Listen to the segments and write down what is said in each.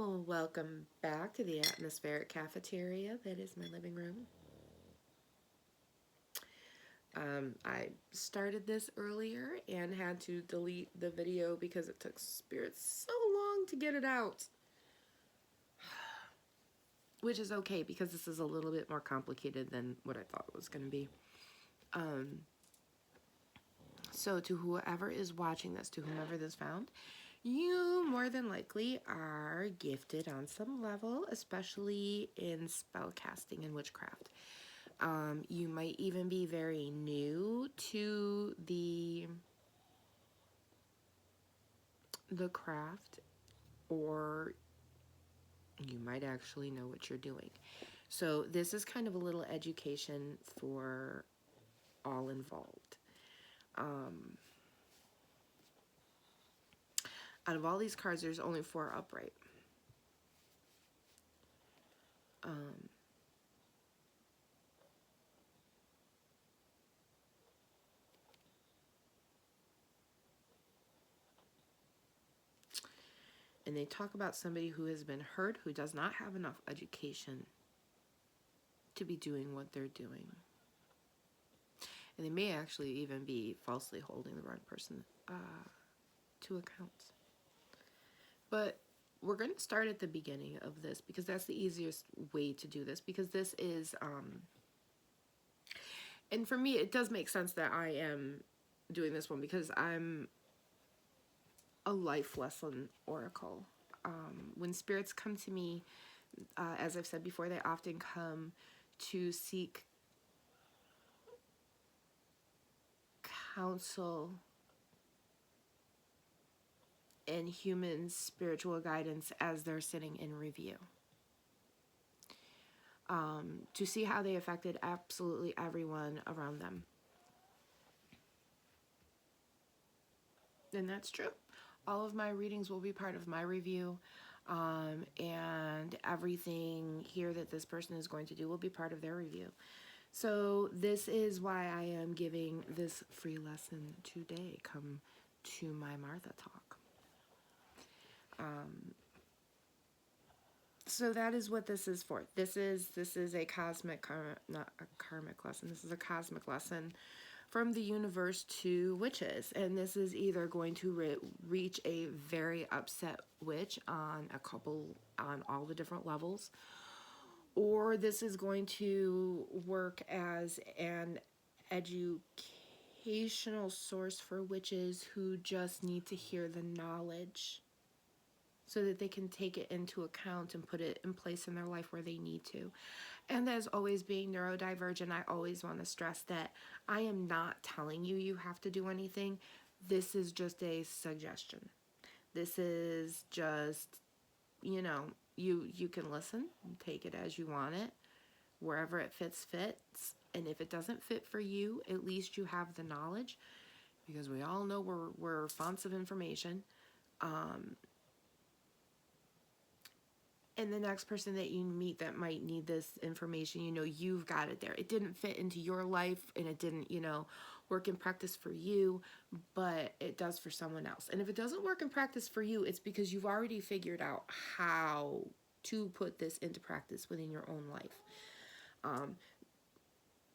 Well, welcome back to the atmospheric cafeteria. That is my living room. I started this earlier and had to delete the video because it took spirits so long to get it out. Which is okay because this is a little bit more complicated than what I thought it was going to be. So to whoever is watching this, to whomever this found, you more than likely are gifted on some level, especially in spellcasting and witchcraft. You might even be very new to the craft, or you might actually know what you're doing. So this is kind of a little education for all involved. Out of all these cards, there's only 4 upright. And they talk about somebody who has been hurt, who does not have enough education to be doing what they're doing. And they may actually even be falsely holding the wrong person to account. But we're going to start at the beginning of this because that's the easiest way to do this, because this is, and for me, it does make sense that I am doing this one because I'm a life lesson oracle. When spirits come to me, as I've said before, they often come to seek counsel and human spiritual guidance as they're sitting in review. To see how they affected absolutely everyone around them. And that's true. All of my readings will be part of my review, and everything here that this person is going to do will be part of their review. So this is why I am giving this free lesson today. Come to my Martha talk. So that is what this is for. This is a cosmic, not a karmic lesson. This is a cosmic lesson from the universe to witches, and this is either going to reach a very upset witch on all the different levels, or this is going to work as an educational source for witches who just need to hear the knowledge so that they can take it into account and put it in place in their life where they need to. And as always, being neurodivergent, I always want to stress that I am not telling you you have to do anything. This is just a suggestion. This is just, you can listen, take it as you want it, wherever it fits. And if it doesn't fit for you, at least you have the knowledge, because we all know we're fonts of information. And the next person that you meet that might need this information, you've got it there. It didn't fit into your life, and it didn't, work in practice for you, but it does for someone else. And if it doesn't work in practice for you, it's because you've already figured out how to put this into practice within your own life.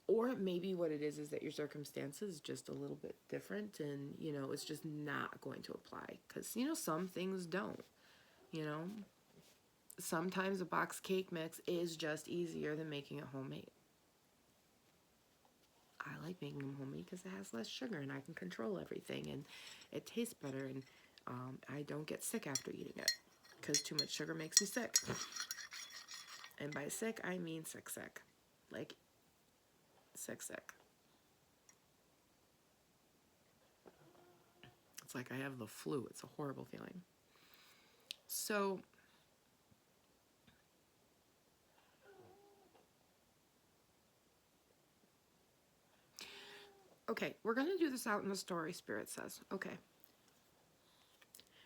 Or maybe what it is that your circumstances is just a little bit different, and, it's just not going to apply, because, some things don't, Sometimes a box cake mix is just easier than making it homemade. I like making them homemade because it has less sugar and I can control everything, and it tastes better, and I don't get sick after eating it because too much sugar makes me sick. And by sick, I mean sick. Like sick. It's like I have the flu. It's a horrible feeling. So okay, we're going to do this out in the story, Spirit says. Okay.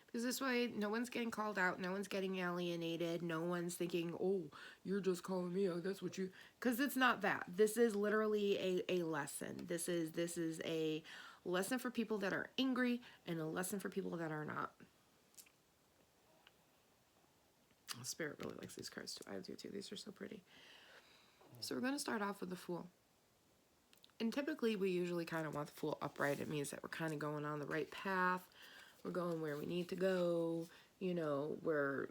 Because this way, no one's getting called out, no one's getting alienated, no one's thinking, oh, you're just calling me out, that's what you... Because it's not that. This is literally a lesson. This is a lesson for people that are angry and a lesson for people that are not. Spirit really likes these cards too. I do too. These are so pretty. So we're going to start off with the Fool. And typically we usually kind of want the Fool upright. It means that we're kind of going on the right path. We're going where we need to go. You know, we're,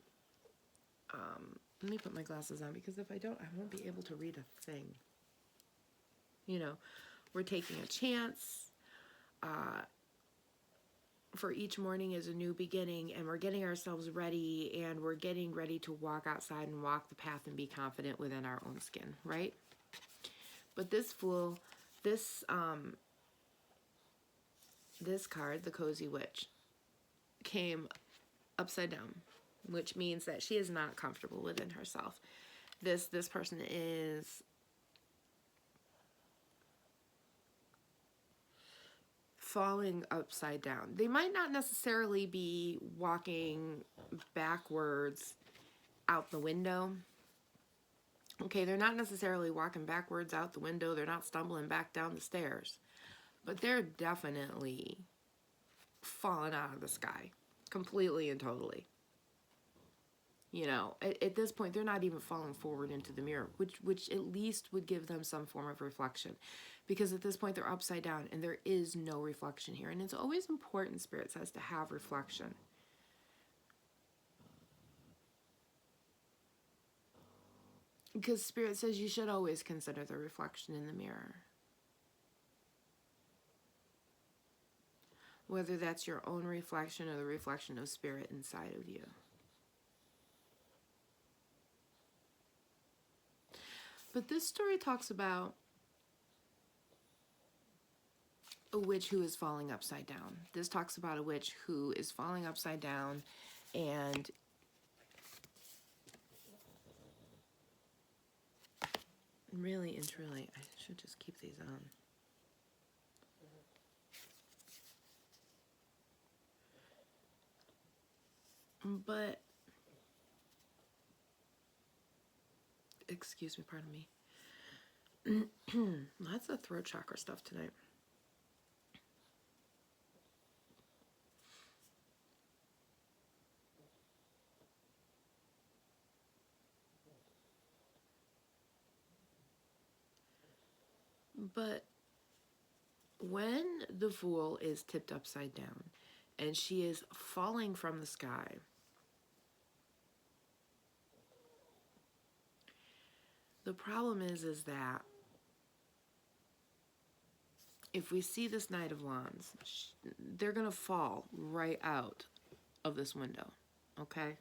let me put my glasses on, because if I don't, I won't be able to read a thing. You know, we're taking a chance. For each morning is a new beginning, and we're getting ourselves ready, and we're getting ready to walk outside and walk the path and be confident within our own skin, right? But this Fool, this card, the Cozy Witch, came upside down, which means that she is not comfortable within herself. This person is falling upside down. They might not necessarily be walking backwards out the window. Okay, they're not necessarily walking backwards out the window. They're not stumbling back down the stairs. But they're definitely falling out of the sky. Completely and totally. You know, at this point, they're not even falling forward into the mirror, which at least would give them some form of reflection. Because at this point, they're upside down, and there is no reflection here. And it's always important, Spirit says, to have reflection. Because Spirit says you should always consider the reflection in the mirror. Whether that's your own reflection or the reflection of Spirit inside of you. But this story talks about a witch who is falling upside down. This talks about a witch who is falling upside down, and really and truly, I should just keep these on. But, excuse me, pardon me. Lots of throat chakra stuff tonight. But when the Fool is tipped upside down and she is falling from the sky, the problem is that if we see this Knight of Wands, they're going to fall right out of this window, okay?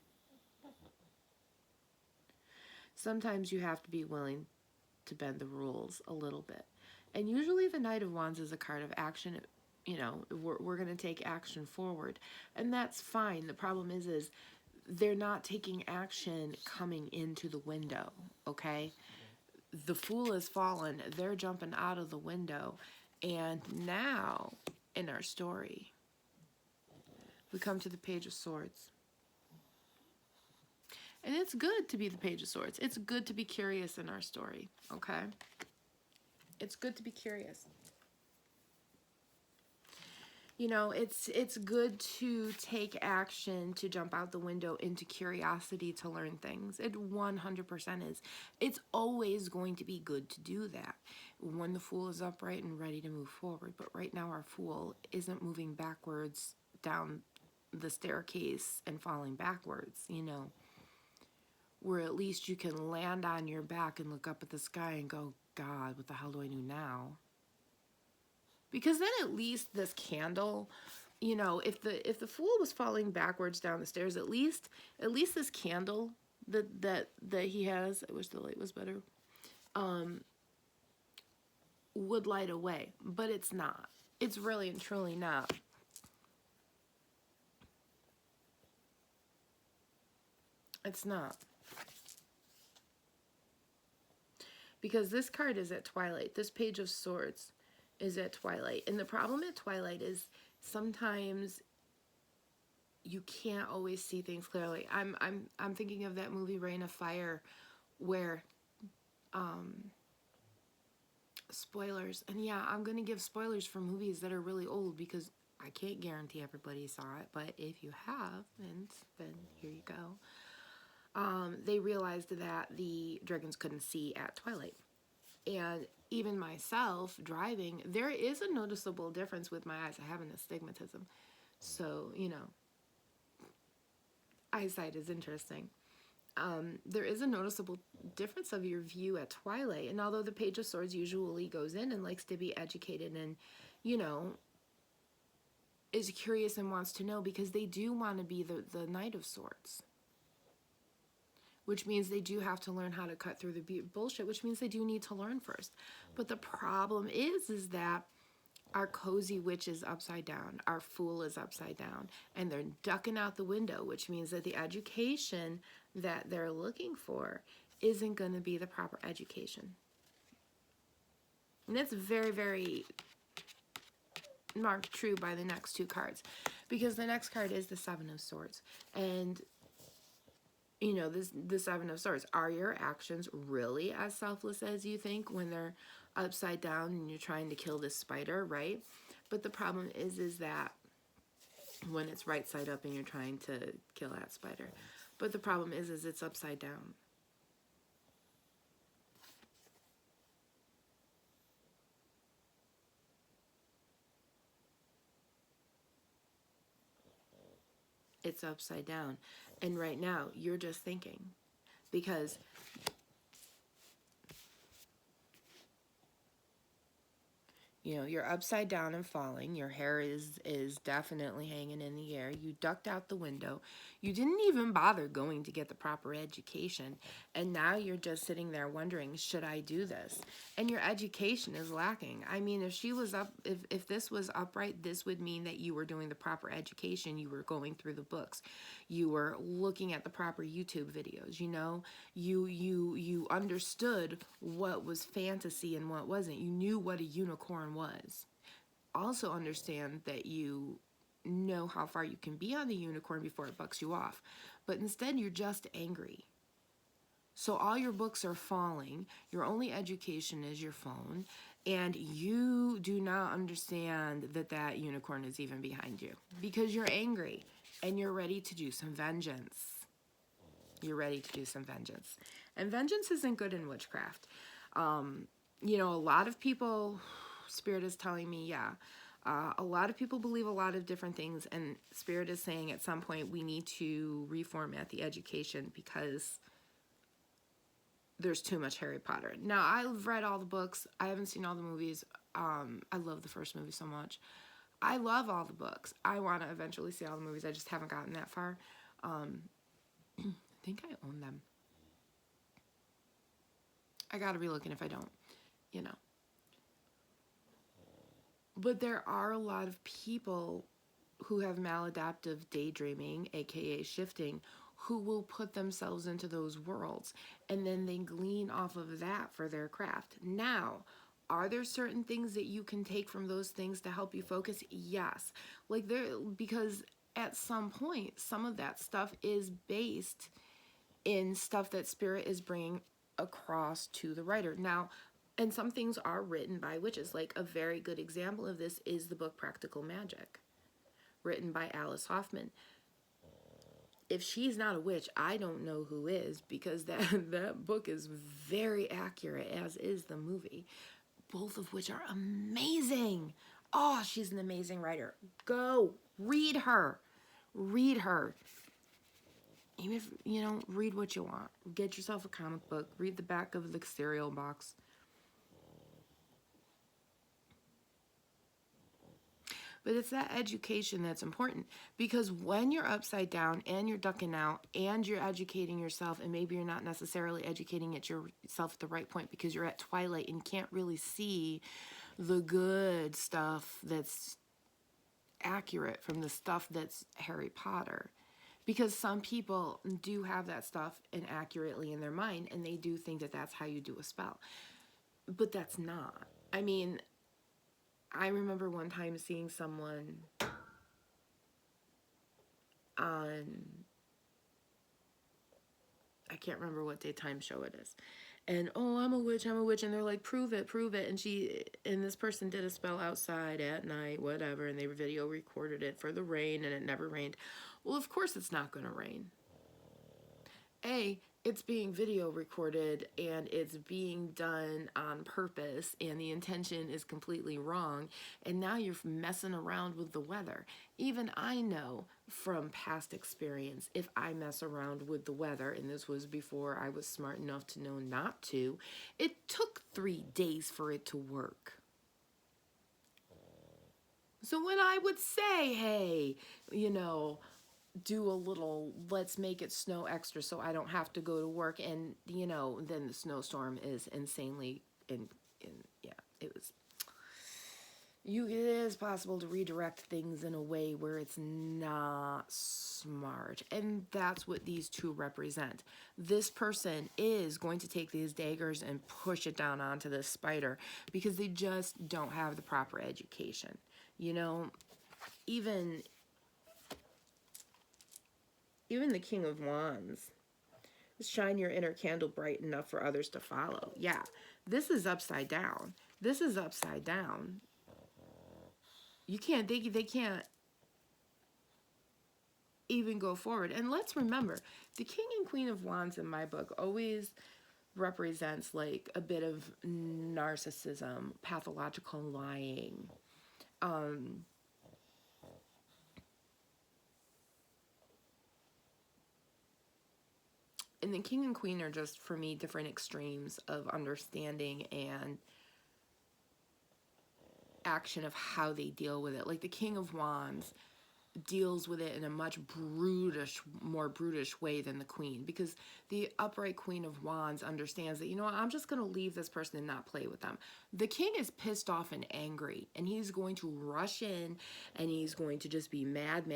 Sometimes you have to be willing to bend the rules a little bit. And usually the Knight of Wands is a card of action. You know, we're going to take action forward. And that's fine. The problem is they're not taking action coming into the window, okay? The Fool is fallen. They're jumping out of the window. And now, in our story, we come to the Page of Swords. And it's good to be the Page of Swords. It's good to be curious in our story, okay? It's good to be curious. You know, it's good to take action, to jump out the window into curiosity to learn things. It 100% is. It's always going to be good to do that when the Fool is upright and ready to move forward. But right now our Fool isn't moving backwards down the staircase and falling backwards, you know, where at least you can land on your back and look up at the sky and go, God, what the hell do I do now? Because then at least this candle, you know, if the Fool was falling backwards down the stairs, at least this candle that he has, I wish the light was better, would light a way. But it's not. It's really and truly not. It's not. Because this card is at twilight. This Page of Swords is at twilight. And the problem at twilight is sometimes you can't always see things clearly. I'm thinking of that movie Reign of Fire where spoilers. And yeah, I'm going to give spoilers for movies that are really old because I can't guarantee everybody saw it, but if you haven't, then here you go. they realized that the dragons couldn't see at twilight. And even myself driving, there is a noticeable difference with my eyes. I have an astigmatism. So, eyesight is interesting. There is a noticeable difference of your view at twilight. And although the Page of Swords usually goes in and likes to be educated and, is curious and wants to know, because they do want to be the Knight of Swords. Which means they do have to learn how to cut through the bullshit, which means they do need to learn first. But the problem is that our cozy witch is upside down, our fool is upside down, and they're ducking out the window, which means that the education that they're looking for isn't going to be the proper education. And that's very, very marked true by the next two cards, because the next card is the Seven of Swords. And the Seven of Swords, are your actions really as selfless as you think when they're upside down and you're trying to kill this spider, right? But the problem is that when it's right side up and you're trying to kill that spider. But the problem is it's upside down. It's upside down. And right now, you're just thinking. Because you're upside down and falling. Your hair is definitely hanging in the air. You ducked out the window. You didn't even bother going to get the proper education. And now you're just sitting there wondering, should I do this? And your education is lacking. I mean, if this was upright, this would mean that you were doing the proper education. You were going through the books. You were looking at the proper YouTube videos. You understood what was fantasy and what wasn't. You knew what a unicorn was. Also understand that you know how far you can be on the unicorn before it bucks you off. But instead, you're just angry. So all your books are falling. Your only education is your phone. And you do not understand that unicorn is even behind you. Because you're angry. And you're ready to do some vengeance. You're ready to do some vengeance. And vengeance isn't good in witchcraft. A lot of people, Spirit is telling me, a lot of people believe a lot of different things, and Spirit is saying at some point we need to reformat the education because there's too much Harry Potter. Now, I've read all the books. I haven't seen all the movies. I love the first movie so much. I love all the books. I want to eventually see all the movies. I just haven't gotten that far. I think I own them. I gotta be looking if I don't, But there are a lot of people who have maladaptive daydreaming, aka shifting, who will put themselves into those worlds, and then they glean off of that for their craft. Now, are there certain things that you can take from those things to help you focus? Yes. Because at some point, some of that stuff is based in stuff that Spirit is bringing across to the writer. Now, and some things are written by witches. Like a very good example of this is the book Practical Magic, written by Alice Hoffman. If she's not a witch, I don't know who is, because that book is very accurate, as is the movie. Both of which are amazing. Oh, she's an amazing writer. Go read her. Read her. Even if, read what you want. Get yourself a comic book. Read the back of the cereal box. But it's that education that's important, because when you're upside down and you're ducking out and you're educating yourself, and maybe you're not necessarily educating yourself at the right point because you're at twilight and can't really see the good stuff that's accurate from the stuff that's Harry Potter. Because some people do have that stuff inaccurately in their mind, and they do think that that's how you do a spell. But that's not. I mean, I remember one time seeing someone on, I can't remember what daytime show it is, and I'm a witch, and they're like, prove it, and this person did a spell outside at night, whatever, and they video recorded it for the rain, and it never rained. Well, of course it's not going to rain. it's being video recorded and it's being done on purpose and the intention is completely wrong, and now you're messing around with the weather. Even I know from past experience, if I mess around with the weather, and this was before I was smart enough to know not to, it took 3 days for it to work. So when I would say, hey, do a little, let's make it snow extra so I don't have to go to work, and then the snowstorm is insanely yeah, it is possible to redirect things in a way where it's not smart, and that's what these two represent. This person is going to take these daggers and push it down onto this spider because they just don't have the proper education. Even the King of Wands, shine your inner candle bright enough for others to follow. Yeah, this is upside down. This is upside down. You can't, they can't even go forward. And let's remember, the King and Queen of Wands in my book always represents like a bit of narcissism, pathological lying. And the King and Queen are just, for me, different extremes of understanding and action of how they deal with it. Like the King of Wands deals with it in a much more brutish way than the Queen, because the upright Queen of Wands understands that, I'm just going to leave this person and not play with them. The King is pissed off and angry, and he's going to rush in, and he's going to just be mad.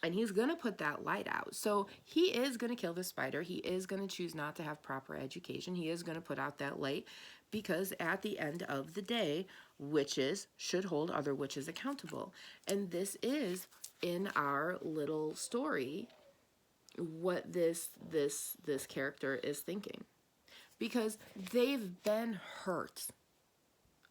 And he's going to put that light out. So he is going to kill the spider. He is going to choose not to have proper education. He is going to put out that light, because at the end of the day, witches should hold other witches accountable. And this is, in our little story, what this character is thinking. Because they've been hurt.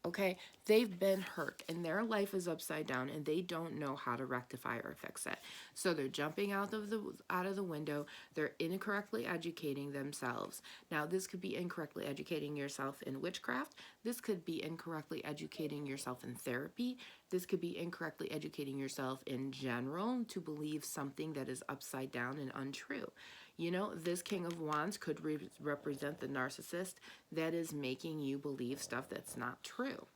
Okay, they've been hurt and their life is upside down and they don't know how to rectify or fix it. So they're jumping out of the window. They're incorrectly educating themselves. Now, this could be incorrectly educating yourself in witchcraft. This could be incorrectly educating yourself in therapy. This could be incorrectly educating yourself in general to believe something that is upside down and untrue. This King of Wands could represent the narcissist that is making you believe stuff that's not true.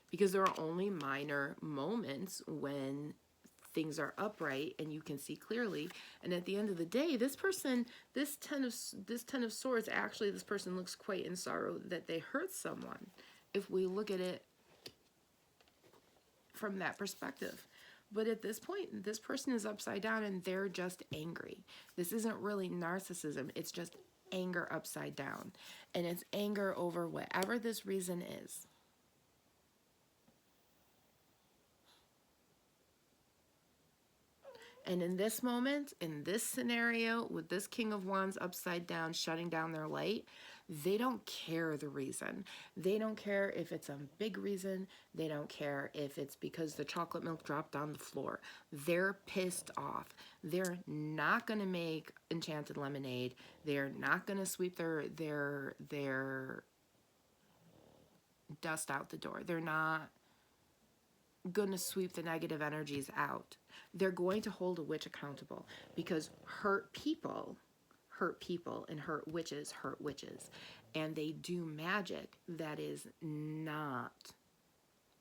Because there are only minor moments when things are upright and you can see clearly. And at the end of the day, this person, this ten of swords, actually this person looks quite in sorrow that they hurt someone, if we look at it from that perspective. But at this point, this person is upside down and they're just angry. This isn't really narcissism. It's just anger upside down. And it's anger over whatever this reason is. And in this moment, in this scenario, with this King of Wands upside down, shutting down their light, they don't care the reason. They don't care if it's a big reason. They don't care if it's because the chocolate milk dropped on the floor. They're pissed off. They're not going to make enchanted lemonade. They're not going to sweep their dust out the door. They're not going to sweep the negative energies out. They're going to hold a witch accountable, because hurt people and hurt witches, and they do magic that is not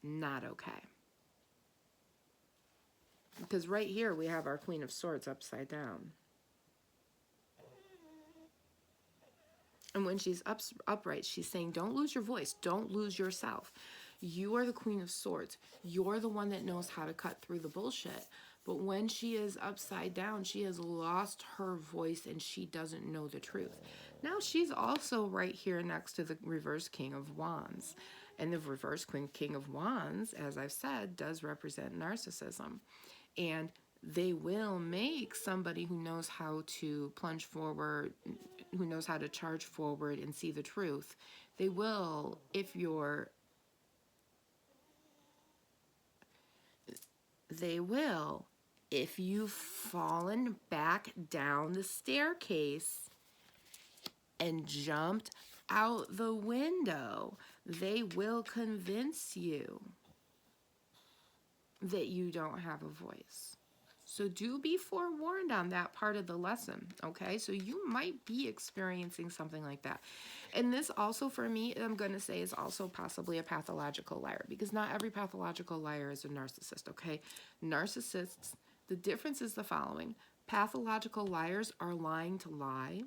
okay. Because right here we have our Queen of Swords upside down. And when she's upright, she's saying, don't lose your voice. Don't lose yourself. You are the Queen of Swords. You're the one that knows how to cut through the bullshit. But when she is upside down, she has lost her voice and she doesn't know the truth. Now, she's also right here next to the reverse King of Wands. And the reverse King of Wands, as I've said, does represent narcissism. And they will make somebody who knows how to plunge forward, who knows how to charge forward and see the truth. They will, they will if you've fallen back down the staircase and jumped out the window, they will convince you that you don't have a voice. So do be forewarned on that part of the lesson, okay? So you might be experiencing something like that. And this also, for me, I'm going to say is also possibly a pathological liar, because not every pathological liar is a narcissist, okay? Narcissists, the difference is the following. Pathological liars are lying to lie.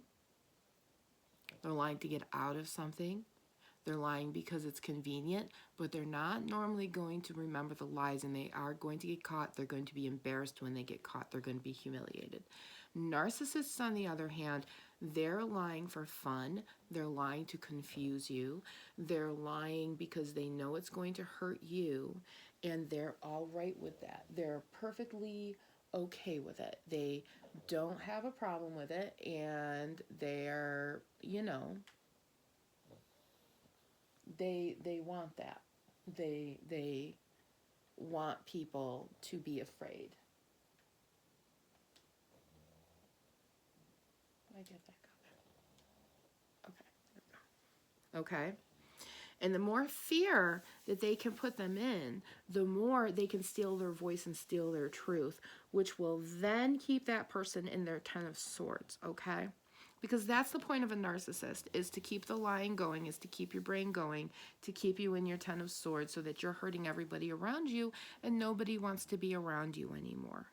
They're lying to get out of something. They're lying because it's convenient, but they're not normally going to remember the lies, and they are going to get caught. They're going to be embarrassed when they get caught. They're going to be humiliated. Narcissists, on the other hand, they're lying for fun. They're lying to confuse you. They're lying because they know it's going to hurt you, and they're all right with that. They're perfectly okay with it. They don't have a problem with it, and they're, they want that. They want people to be afraid. Did I get that comment? Okay. Okay. And the more fear that they can put them in, the more they can steal their voice and steal their truth, which will then keep that person in their 10 of swords, okay? Because that's the point of a narcissist, is to keep the lying going, is to keep your brain going, to keep you in your 10 of swords so that you're hurting everybody around you and nobody wants to be around you anymore.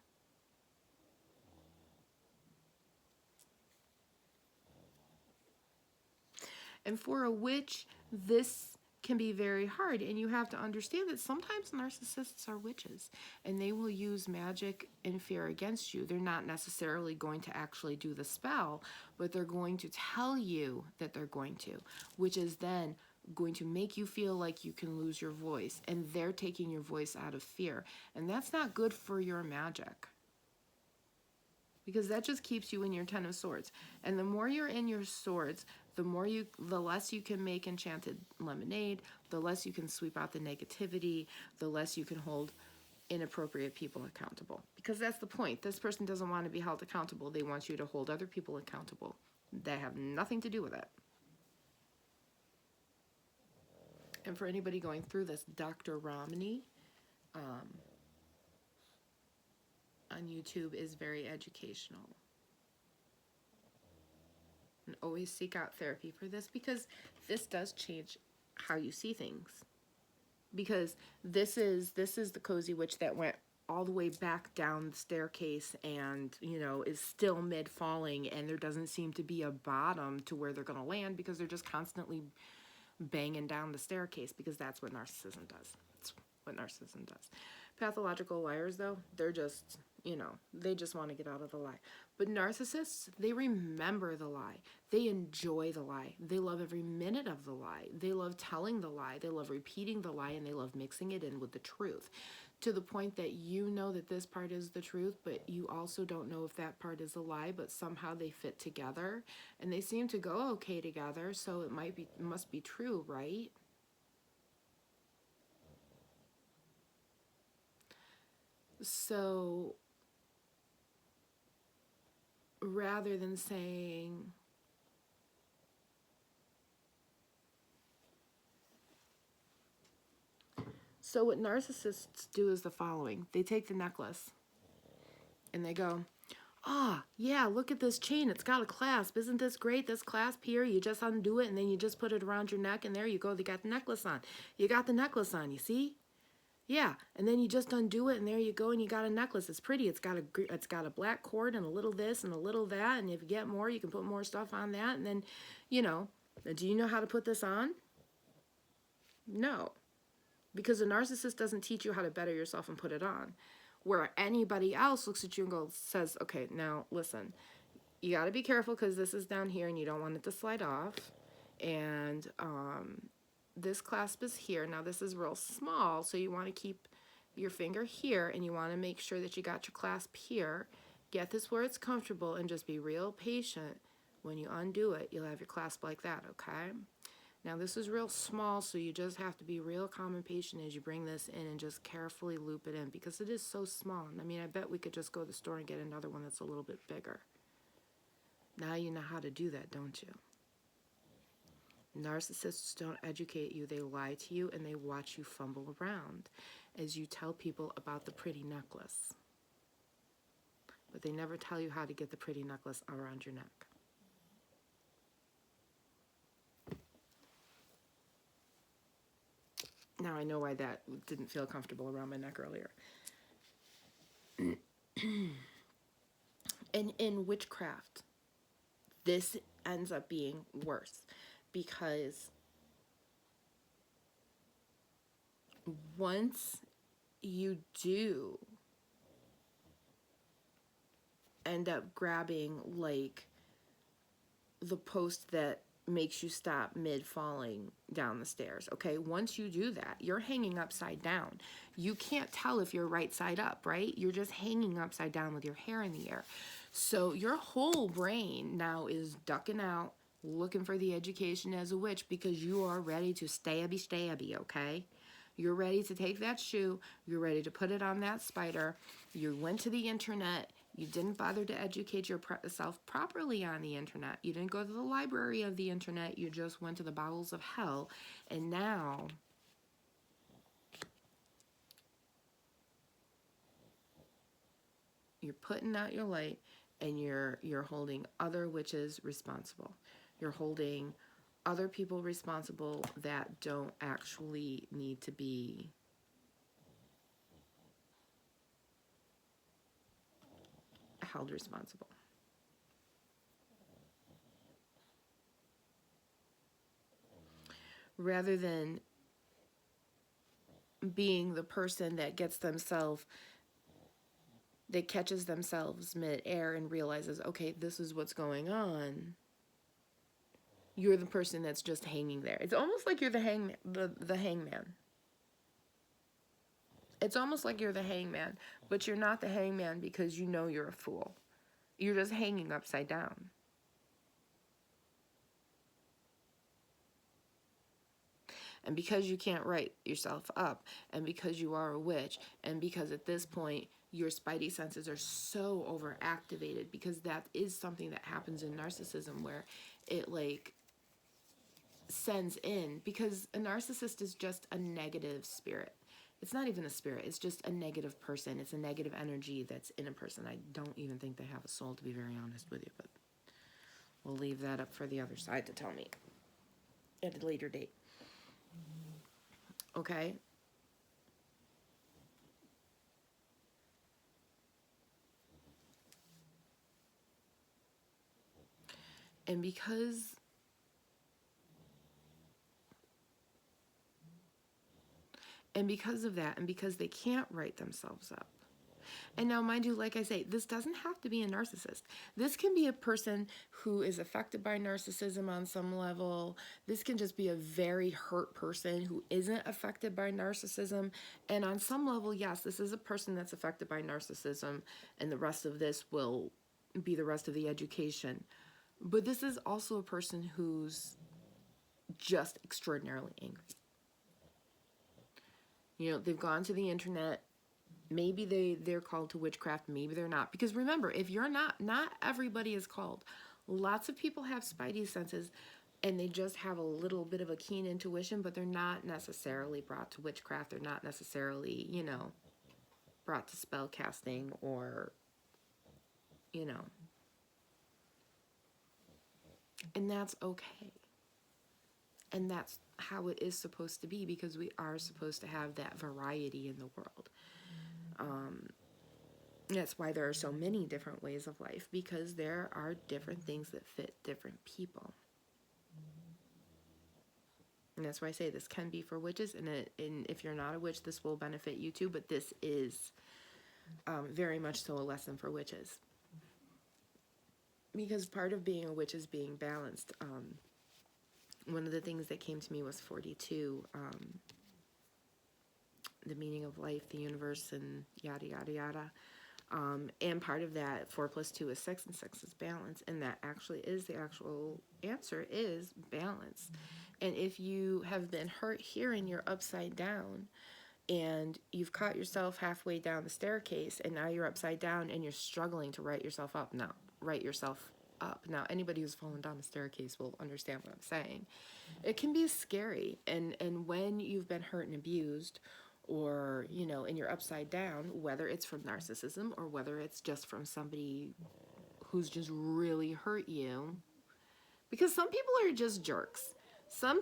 And for a witch, this can be very hard, and you have to understand that sometimes narcissists are witches, and they will use magic and fear against you. They're not necessarily going to actually do the spell, but they're going to tell you that they're going to, which is then going to make you feel like you can lose your voice, and they're taking your voice out of fear, and that's not good for your magic, because that just keeps you in your 10 of swords. And the more you're in your swords, the less you can make enchanted lemonade, the less you can sweep out the negativity, the less you can hold inappropriate people accountable. Because that's the point. This person doesn't want to be held accountable. They want you to hold other people accountable. They have nothing to do with it. And for anybody going through this, Dr. Romney on YouTube is very educational. And always seek out therapy for this, because this does change how you see things. Because this is the cozy witch that went all the way back down the staircase and, is still mid falling, and there doesn't seem to be a bottom to where they're going to land, because they're just constantly banging down the staircase, because that's what narcissism does. That's what narcissism does. Pathological liars, though, they're just, they just want to get out of the lie. But narcissists, they remember the lie. They enjoy the lie. They love every minute of the lie. They love telling the lie. They love repeating the lie, and they love mixing it in with the truth, to the point that you know that this part is the truth, but you also don't know if that part is a lie, but somehow they fit together, and they seem to go okay together, so it must be true, right? So rather than saying, so what narcissists do is the following. They take the necklace and they go, yeah, look at this chain. It's got a clasp. Isn't this great? This clasp here, you just undo it and then you just put it around your neck, and there you go. They got the necklace on. You got the necklace on, you see? Yeah, and then you just undo it, and there you go, and you got a necklace. It's pretty. It's got a black cord and a little this and a little that, and if you get more, you can put more stuff on that, and then, do you know how to put this on? No, because a narcissist doesn't teach you how to better yourself and put it on. Where anybody else looks at you and says, okay, now listen, you got to be careful because this is down here, and you don't want it to slide off, and this clasp is here. Now this is real small, so you want to keep your finger here, and you want to make sure that you got your clasp here. Get this where it's comfortable, and just be real patient. When you undo it, you'll have your clasp like that, okay? Now this is real small, so you just have to be real calm and patient as you bring this in and just carefully loop it in, because it is so small. I mean, I bet we could just go to the store and get another one that's a little bit bigger. Now you know how to do that, don't you? Narcissists don't educate you, they lie to you, and they watch you fumble around as you tell people about the pretty necklace. But they never tell you how to get the pretty necklace around your neck. Now I know why that didn't feel comfortable around my neck earlier. And in witchcraft, this ends up being worse, because once you do end up grabbing like the post that makes you stop mid falling down the stairs, okay, once you do that, you're hanging upside down. You can't tell if you're right side up, right? You're just hanging upside down with your hair in the air. So your whole brain now is ducking out, looking for the education as a witch, because you are ready to stabby, okay? You're ready to take that shoe, you're ready to put it on that spider. You went to the internet, you didn't bother to educate yourself properly on the internet. You didn't go to the library of the internet, you just went to the bowels of hell. And now you're putting out your light, and you're holding other witches responsible. You're holding other people responsible that don't actually need to be held responsible. Rather than being the person that catches themselves mid-air and realizes, okay, this is what's going on, you're the person that's just hanging there. It's almost like you're the hangman. It's almost like you're the hangman, but you're not the hangman because you know you're a fool. You're just hanging upside down. And because you can't write yourself up, and because you are a witch, and because at this point your spidey senses are so overactivated, because that is something that happens in narcissism, where it like sends in, because a narcissist is just a negative spirit. It's not even a spirit, it's just a negative person. It's a negative energy that's in a person. I don't even think they have a soul, to be very honest with you, but we'll leave that up for the other side to tell me at a later date. Okay? And because of that, and because they can't write themselves up. And now, mind you, like I say, this doesn't have to be a narcissist. This can be a person who is affected by narcissism on some level. This can just be a very hurt person who isn't affected by narcissism. And on some level, yes, this is a person that's affected by narcissism, and the rest of this will be the rest of the education. But this is also a person who's just extraordinarily angry. You know, they've gone to the internet. Maybe they're called to witchcraft. Maybe they're not. Because remember, if you're not everybody is called. Lots of people have spidey senses, and they just have a little bit of a keen intuition, but they're not necessarily brought to witchcraft. They're not necessarily, you know, brought to spell casting, or, you know. And that's okay. And that's how it is supposed to be, because we are supposed to have that variety in the world. That's why there are so many different ways of life, because there are different things that fit different people. And that's why I say this can be for witches, and if you're not a witch, this will benefit you too, but this is very much so a lesson for witches. Because part of being a witch is being balanced. One of the things that came to me was 42, the meaning of life, the universe, and yada, yada, yada. And part of that, 4 plus 2 is 6, and 6 is balance. And that actually is the actual answer, is balance. And if you have been hurt here and you're upside down, and you've caught yourself halfway down the staircase, and now you're upside down and you're struggling to right yourself up. Now, anybody who's fallen down the staircase will understand what I'm saying. It can be scary. And when you've been hurt and abused, or, and you're upside down, whether it's from narcissism or whether it's just from somebody who's just really hurt you, because some people are just jerks. Some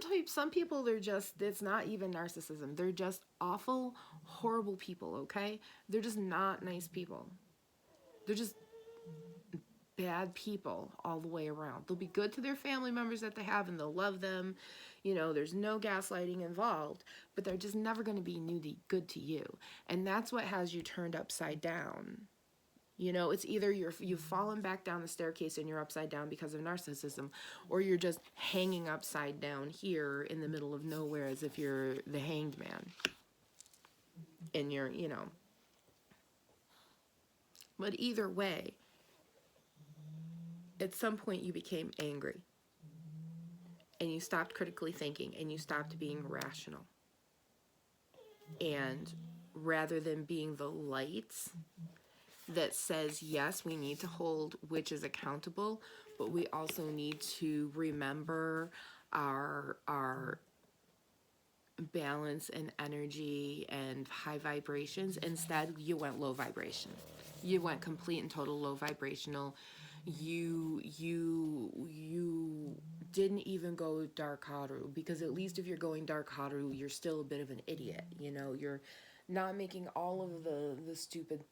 people, they're just, it's not even narcissism. They're just awful, horrible people, okay? They're just not nice people. They're just bad people all the way around. They'll be good to their family members that they have, and they'll love them. There's no gaslighting involved, but they're just never going to be good to you. And that's what has you turned upside down. It's either you've fallen back down the staircase and you're upside down because of narcissism, or you're just hanging upside down here in the middle of nowhere as if you're the hanged man. And you're, But either way, at some point you became angry. And you stopped critically thinking, and you stopped being rational. And rather than being the light that says, yes, we need to hold witches accountable, but we also need to remember our balance and energy and high vibrations. Instead, you went low vibration. You went complete and total low vibrational. You didn't even go dark Haru, because at least if you're going dark Haru, you're still a bit of an idiot. You're not making all of the stupid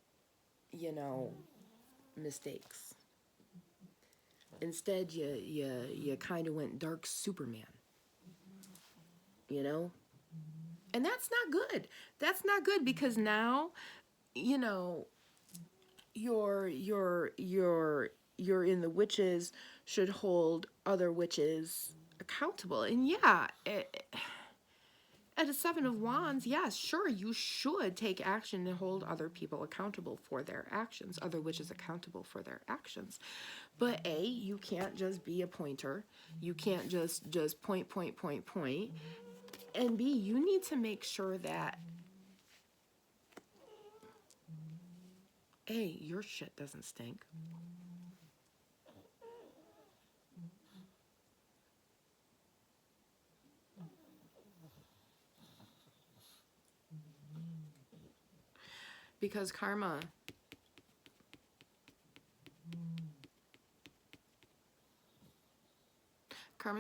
mistakes. Instead, you kind of went dark Superman. And that's not good. That's not good, because now, you're in the witches should hold other witches accountable. And yeah, at a 7 of Wands, yes, sure, you should take action and hold other people accountable for their actions, other witches accountable for their actions. But A, you can't just be a pointer. You can't just point. And B, you need to make sure that A, your shit doesn't stink. Because karma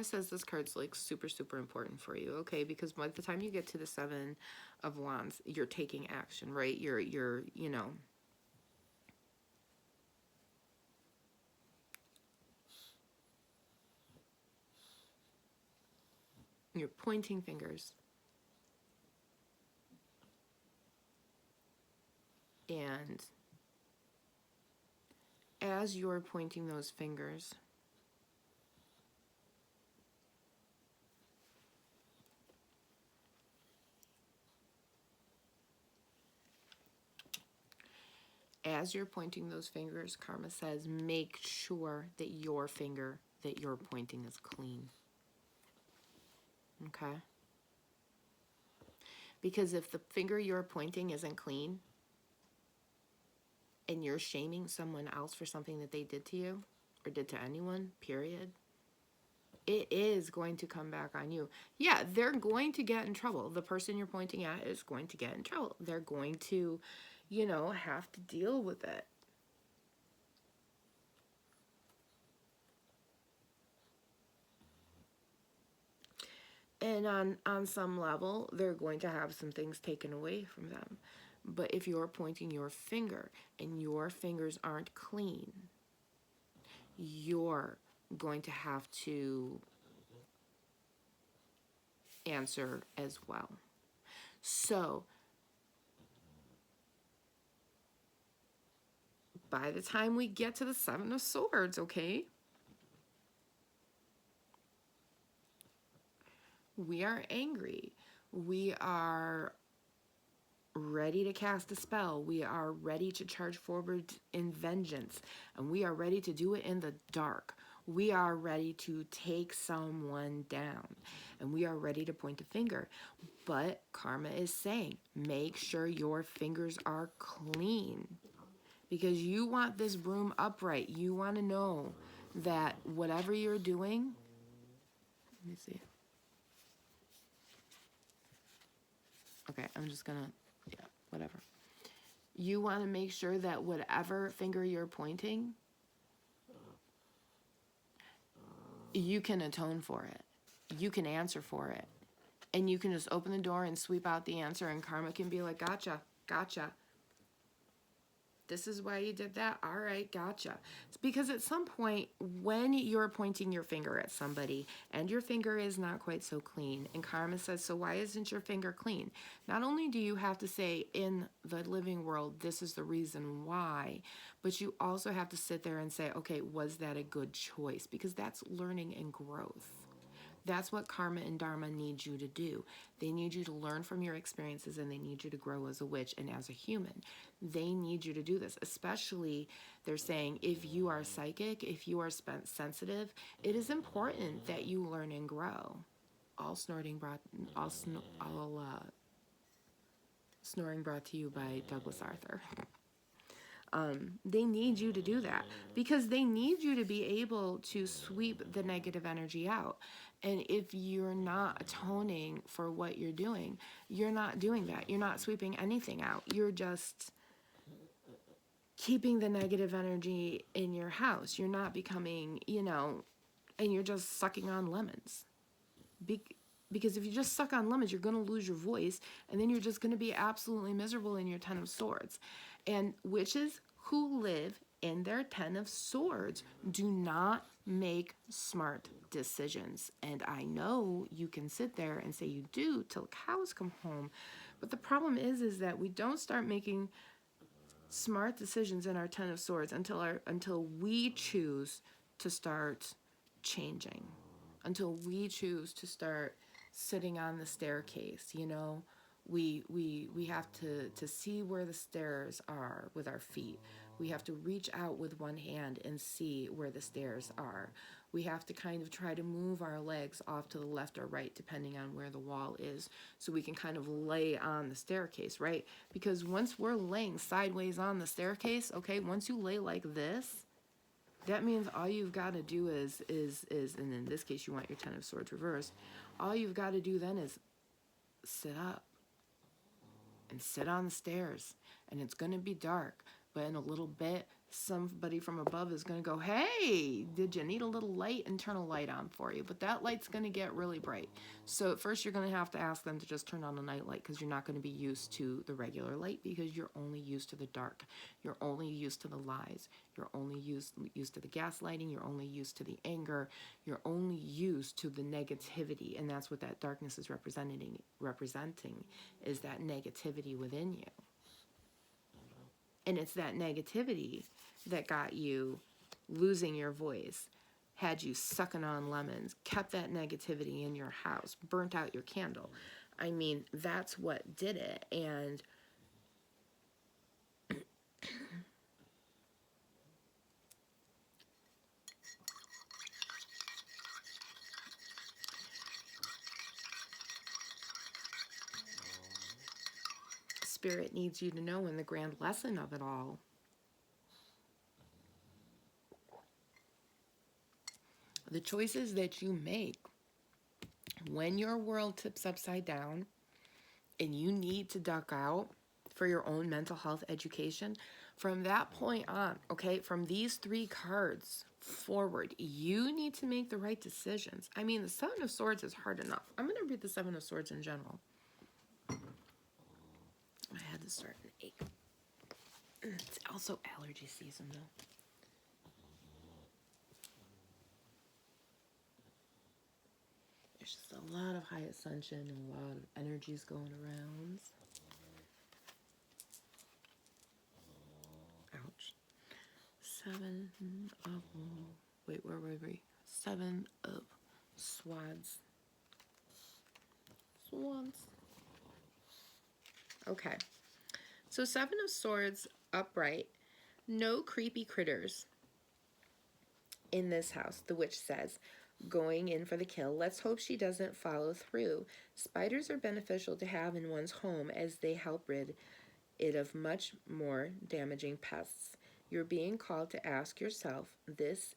says this card's like super, super important for you, okay? Because by the time you get to the 7 of Wands, you're taking action, right? You're pointing fingers. And as you're pointing those fingers, karma says, make sure that your finger that you're pointing is clean. Okay? Because if the finger you're pointing isn't clean, and you're shaming someone else for something that they did to you, or did to anyone, period, it is going to come back on you. Yeah, they're going to get in trouble. The person you're pointing at is going to get in trouble. They're going to, have to deal with it. And on some level, they're going to have some things taken away from them. But if you're pointing your finger and your fingers aren't clean, you're going to have to answer as well. So, by the time we get to the 7 of Swords, okay, we are angry. We are ready to cast a spell. We are ready to charge forward in vengeance. And we are ready to do it in the dark. We are ready to take someone down. And we are ready to point a finger. But karma is saying, make sure your fingers are clean. Because you want this broom upright. You want to know that whatever you're doing, let me see. Okay, I'm just gonna, yeah, whatever. You want to make sure that whatever finger you're pointing, you can atone for it. You can answer for it. And you can just open the door and sweep out the answer, and karma can be like, gotcha, gotcha. This is why you did that. All right, gotcha. It's because at some point when you're pointing your finger at somebody and your finger is not quite so clean, and karma says, so why isn't your finger clean? Not only do you have to say in the living world, this is the reason why, but you also have to sit there and say, okay, was that a good choice? Because that's learning and growth. That's what karma and dharma need you to do. They need you to learn from your experiences, and they need you to grow as a witch and as a human. They need you to do this, especially they're saying if you are psychic, if you are sensitive, it is important that you learn and grow. Snoring brought to you by Douglas Arthur. They need you to do that because they need you to be able to sweep the negative energy out. And if you're not atoning for what you're doing, you're not doing that. You're not sweeping anything out. You're just keeping the negative energy in your house. You're not becoming, and you're just sucking on lemons. Because if you just suck on lemons, you're going to lose your voice, and then you're just going to be absolutely miserable in your Ten of Swords. And witches who live in their Ten of Swords do not make smart decisions. And I know you can sit there and say you do till cows come home, but the problem is that we don't start making smart decisions in our Ten of Swords until we choose to start changing, until we choose to start sitting on the staircase. We have to see where the stairs are with our feet. We have to reach out with one hand and see where the stairs are. We have to kind of try to move our legs off to the left or right, depending on where the wall is, so we can kind of lay on the staircase, right? Because once we're laying sideways on the staircase, okay, once you lay like this, that means all you've got to do is, and in this case, you want your Ten of Swords reversed. All you've got to do then is sit up and sit on the stairs, and it's going to be dark, but in a little bit, somebody from above is going to go, hey, did you need a little light? And turn a light on for you. But that light's going to get really bright. So at first, you're going to have to ask them to just turn on a night light, because you're not going to be used to the regular light, because you're only used to the dark. You're only used to the lies. You're only used to the gaslighting. You're only used to the anger. You're only used to the negativity. And that's what that darkness is representing is that negativity within you. And it's that negativity that got you losing your voice, had you sucking on lemons, kept that negativity in your house, burnt out your candle. I mean, that's what did it. And Spirit needs you to know, in the grand lesson of it all, the choices that you make when your world tips upside down and you need to duck out for your own mental health education, from that point on, okay, from these three cards forward, you need to make the right decisions. I mean, the Seven of Swords is hard enough. I'm going to read the Seven of Swords in general. I had to start an 8. It's also allergy season, though. There's just a lot of high ascension and a lot of energies going around. Ouch. 7 of... Wait, where were we? 7 of Swords. Swans. Okay. So 7 of Swords upright. No creepy critters in this house, the witch says. Going in for the kill. Let's hope she doesn't follow through. Spiders are beneficial to have in one's home as they help rid it of much more damaging pests. You're being called to ask yourself this,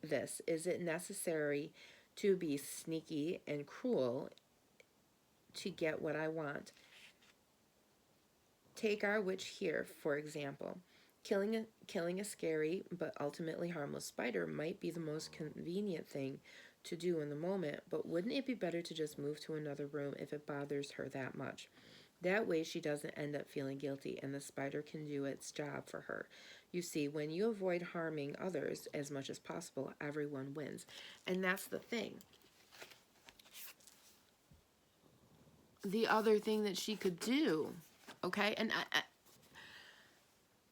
is it necessary to be sneaky and cruel to get what I want? Take our witch here, for example. Killing a scary but ultimately harmless spider might be the most convenient thing to do in the moment, but wouldn't it be better to just move to another room if it bothers her that much? That way she doesn't end up feeling guilty and the spider can do its job for her. You see, when you avoid harming others as much as possible, everyone wins. And that's the thing. The other thing that she could do, okay, and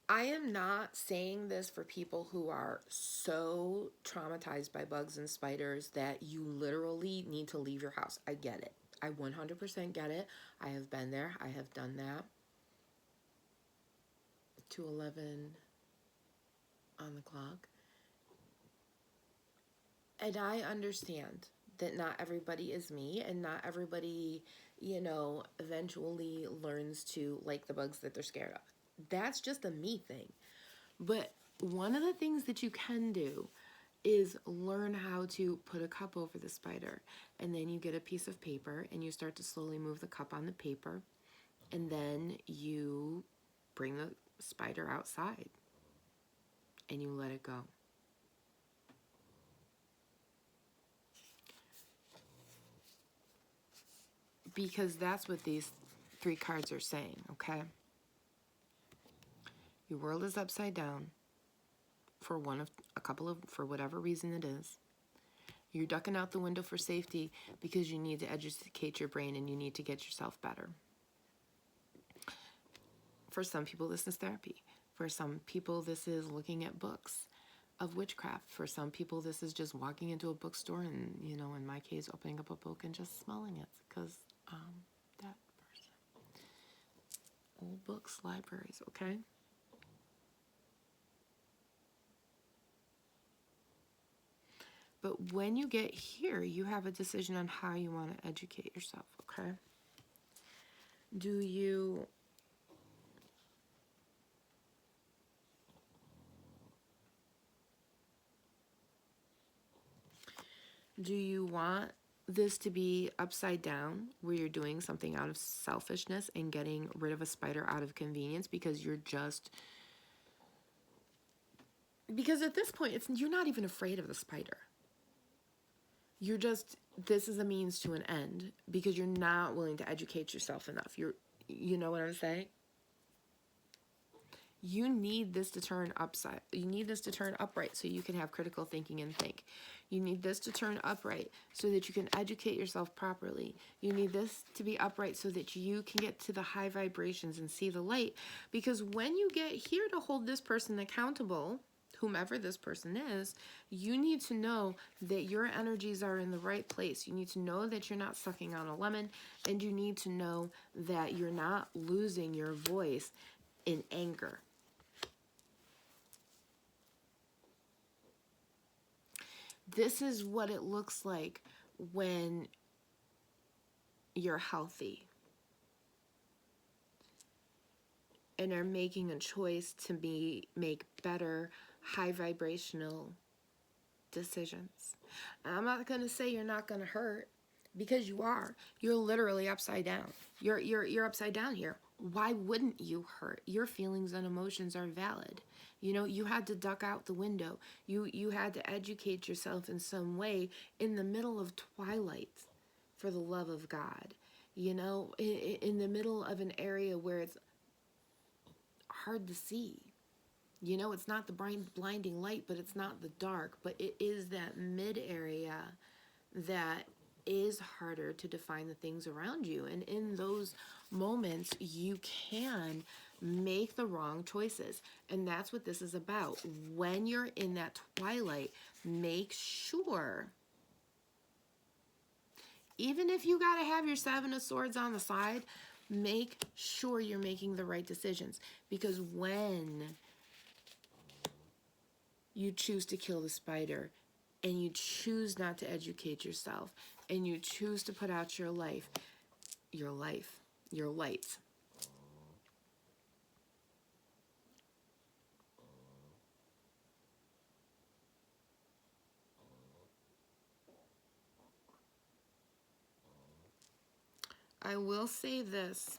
I am not saying this for people who are so traumatized by bugs and spiders that you literally need to leave your house. I get it. I 100% get it. I have been there. I have done that. 2:11 on the clock. And I understand that not everybody is me and not everybody, eventually learns to like the bugs that they're scared of. That's just a me thing. But one of the things that you can do is learn how to put a cup over the spider. And then you get a piece of paper and you start to slowly move the cup on the paper. And then you bring the spider outside and you let it go. Because that's what these 3 cards are saying, okay? Your world is upside down for for whatever reason it is. You're ducking out the window for safety because you need to educate your brain and you need to get yourself better. For some people, this is therapy. For some people, this is looking at books of witchcraft. For some people, this is just walking into a bookstore and, in my case, opening up a book and just smelling it because that person. Old books, libraries, okay? But when you get here, you have a decision on how you want to educate yourself, okay? Do you want this to be upside down where you're doing something out of selfishness and getting rid of a spider out of convenience because because at this point you're not even afraid of the spider. This is a means to an end because you're not willing to educate yourself enough. You know what I'm saying? You need this to turn upside. You need this to turn upright so you can have critical thinking and think. You need this to turn upright so that you can educate yourself properly. You need this to be upright so that you can get to the high vibrations and see the light. Because when you get here to hold this person accountable, whomever this person is, you need to know that your energies are in the right place. You need to know that you're not sucking on a lemon, and you need to know that you're not losing your voice in anger. This is what it looks like when you're healthy and are making a choice to make better, high vibrational decisions. And I'm not going to say you're not going to hurt because you are. You're literally upside down. You're upside down here. Why wouldn't you hurt? Your feelings and emotions are valid. You had to duck out the window. You had to educate yourself in some way in the middle of twilight, for the love of God. In the middle of an area where it's hard to see. It's not the blinding light, but it's not the dark, but it is that mid area that is harder to define the things around you. And in those moments, you can make the wrong choices. And that's what this is about. When you're in that twilight, make sure, even if you got to have your 7 of Swords on the side, Make sure you're making the right decisions, because when you choose to kill the spider and you choose not to educate yourself and you choose to put out your light, I will say this,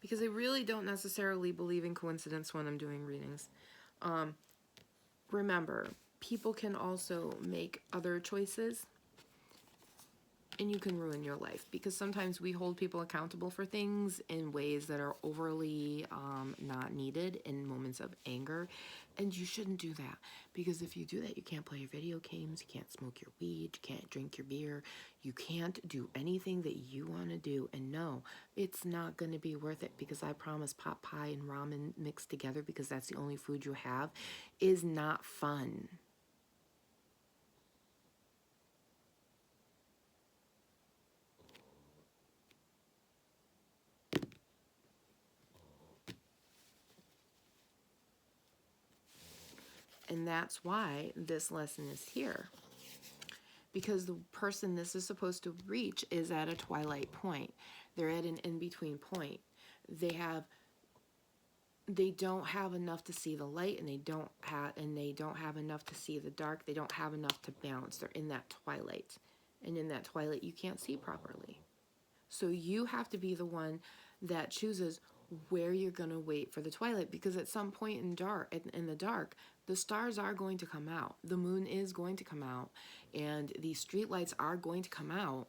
because I really don't necessarily believe in coincidence when I'm doing readings. Remember, people can also make other choices and you can ruin your life, because sometimes we hold people accountable for things in ways that are overly not needed in moments of anger, and you shouldn't do that, because if you do that, you can't play your video games, you can't smoke your weed, you can't drink your beer, you can't do anything that you want to do. And no, it's not going to be worth it, because I promise pot pie and ramen mixed together, because that's the only food you have, is not fun. And that's why this lesson is here. Because the person this is supposed to reach is at a twilight point. They're at an in-between point. They don't have enough to see the light, and they don't have enough to see the dark. They don't have enough to balance. They're in that twilight. And in that twilight, you can't see properly. So you have to be the one that chooses where you're going to wait for the twilight, because at some point in the dark, the stars are going to come out. The moon is going to come out, and the street lights are going to come on,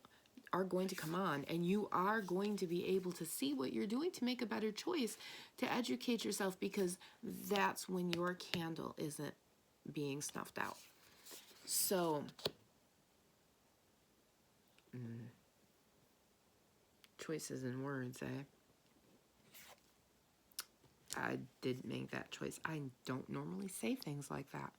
and you are going to be able to see what you're doing to make a better choice, to educate yourself, because that's when your candle isn't being snuffed out. So choices and words, eh? I did make that choice. I don't normally say things like that.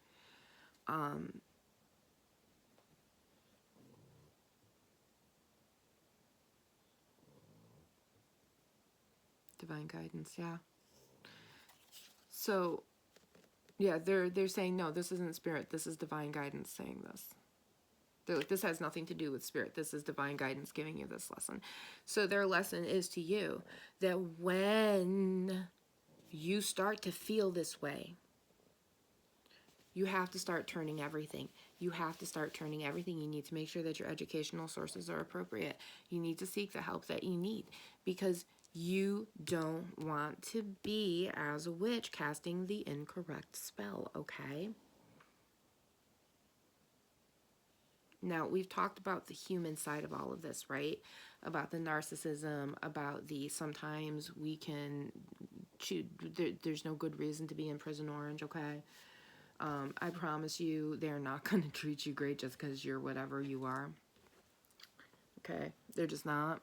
Divine guidance, yeah. So, yeah, they're saying, no, this isn't spirit. This is divine guidance saying this. They're like, this has nothing to do with spirit. This is divine guidance giving you this lesson. So their lesson is to you that when you start to feel this way, you have to start turning everything. You have to start turning everything. You need to make sure that your educational sources are appropriate. You need to seek the help that you need, because you don't want to be, as a witch, casting the incorrect spell, okay? Now, we've talked about the human side of all of this, right? About the narcissism, about the sometimes we can choose, there's no good reason to be in Prison Orange, okay? I promise you, they're not going to treat you great just because you're whatever you are. Okay? They're just not.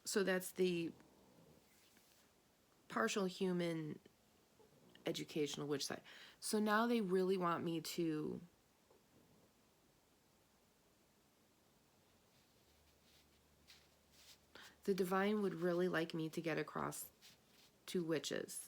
So that's the partial human educational witch side. So now they really want me to the divine would really like me to get across to witches.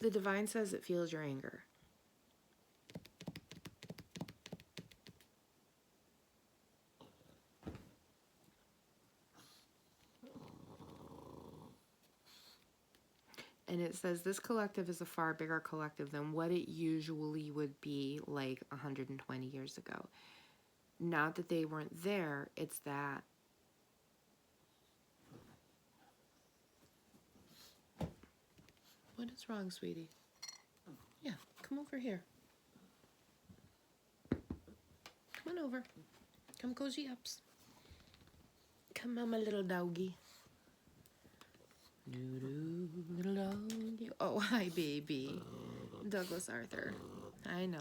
The divine says it feels your anger. And it says this collective is a far bigger collective than what it usually would be like 120 years ago. Not that they weren't there, it's that what is wrong, sweetie? Yeah, come over here. Come on over. Come cozy ups. Come on, my little doggy. Oh, hi, baby. Douglas Arthur. I know.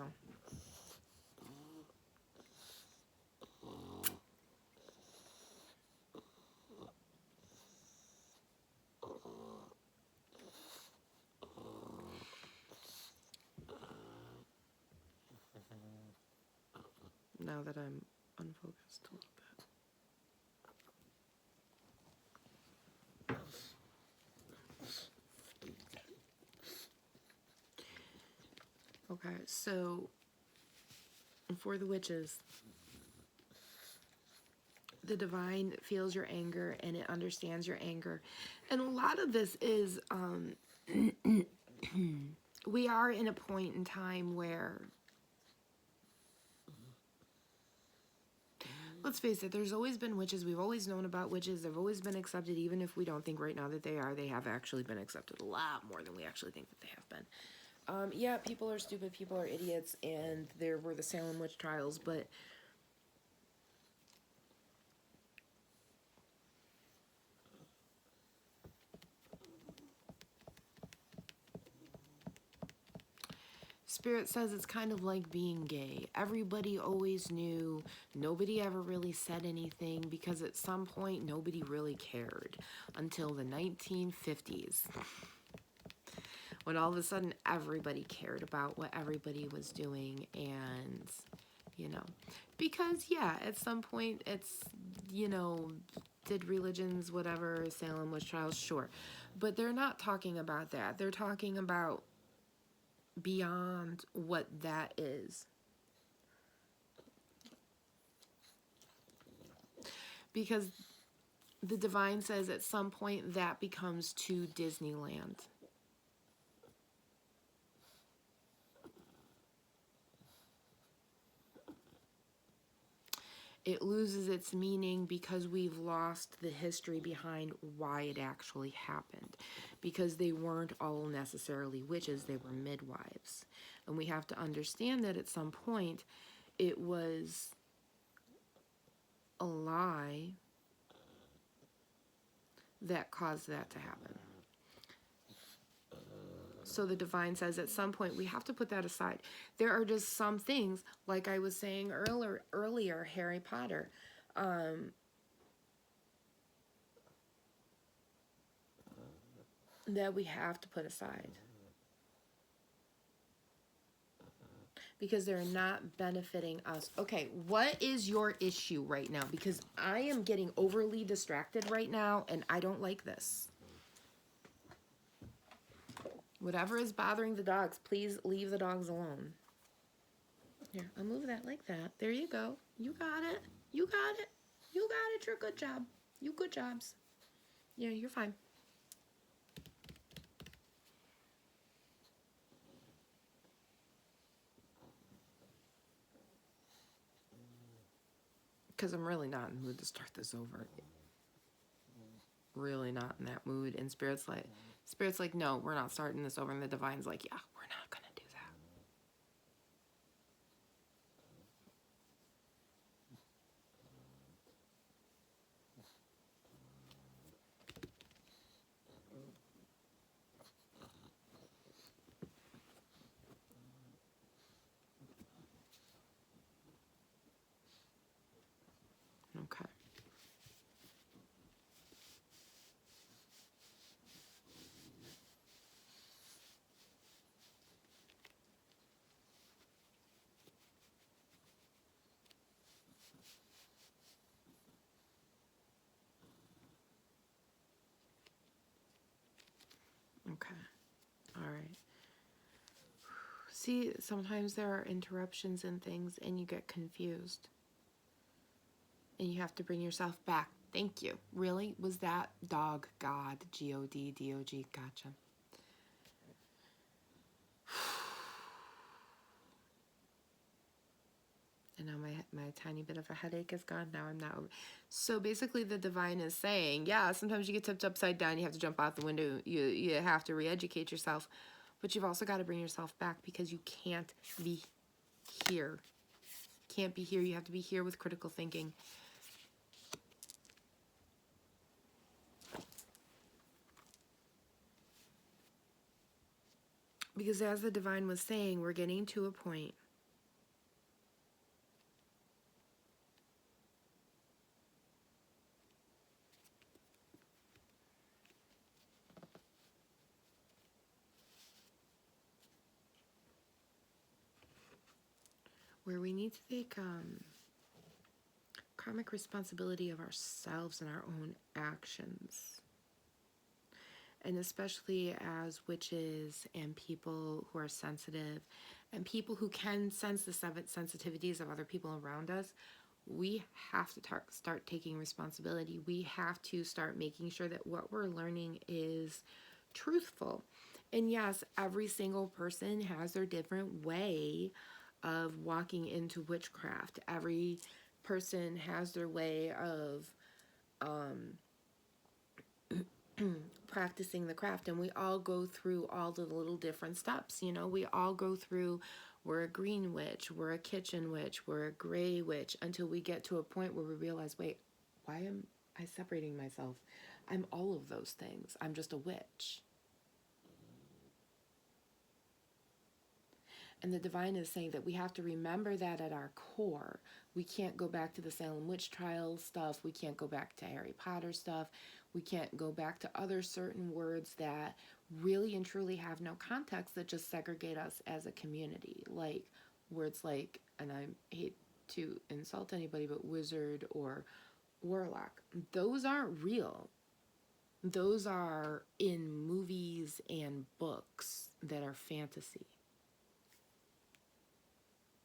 Now that I'm unfocused a little bit. Okay, so for the witches, the divine feels your anger and it understands your anger. And a lot of this is, we are in a point in time where, let's face it, there's always been witches. We've always known about witches. They've always been accepted, even if we don't think right now that they are. They have actually been accepted a lot more than we actually think that they have been. Yeah, people are stupid, people are idiots, and there were the Salem witch trials, but Spirit says it's kind of like being gay. Everybody always knew. Nobody ever really said anything because at some point nobody really cared until the 1950s. When all of a sudden everybody cared about what everybody was doing, and, you know, because, yeah, at some point it's, you know, did religions, whatever, Salem witch trials, sure. But they're not talking about that. They're talking about beyond what that is. Because the divine says at some point that becomes too Disneyland. It loses its meaning because we've lost the history behind why it actually happened. Because they weren't all necessarily witches, they were midwives. And we have to understand that at some point it was a lie that caused that to happen. So the divine says at some point we have to put that aside. There are just some things, like I was saying earlier, Harry Potter. That we have to put aside. Because they're not benefiting us. Okay, what is your issue right now? Because I am getting overly distracted right now, and I don't like this. Whatever is bothering the dogs, please leave the dogs alone. Here, I'll move that like that. There you go. You got it. You got it. You got it. You're a good job. You good jobs. Yeah, you're fine. Because I'm really not in the mood to start this over. Really not in that mood. And Spirit's like, no, we're not starting this over. And the divine's like, yeah, we're not going to do that. Okay. Okay. All right. See, sometimes there are interruptions and things and you get confused. And you have to bring yourself back. Thank you. Really? Was that dog God? G-O-D, D-O-G. Gotcha. And now my tiny bit of a headache is gone. Now I'm not. So basically the divine is saying, yeah, sometimes you get tipped upside down. You have to jump out the window. You have to re-educate yourself. But you've also got to bring yourself back because you can't be here. Can't be here. You have to be here with critical thinking. Because as the divine was saying, we're getting to a point where we need to take karmic responsibility of ourselves and our own actions. And especially as witches and people who are sensitive and people who can sense the sensitivities of other people around us, we have to start taking responsibility. We have to start making sure that what we're learning is truthful. And yes, every single person has their different way of walking into witchcraft. Every person has their way of practicing the craft, and we all go through all the little different steps. You know, we all go through, we're a green witch, we're a kitchen witch, we're a gray witch, until we get to a point where we realize, wait, why am I separating myself? I'm all of those things. I'm just a witch. And the divine is saying that we have to remember that at our core. We can't go back to the Salem witch trial stuff. We can't go back to Harry Potter stuff. We can't go back to other certain words that really and truly have no context, that just segregate us as a community. Like words like, and I hate to insult anybody, but wizard or warlock. Those aren't real. Those are in movies and books that are fantasy.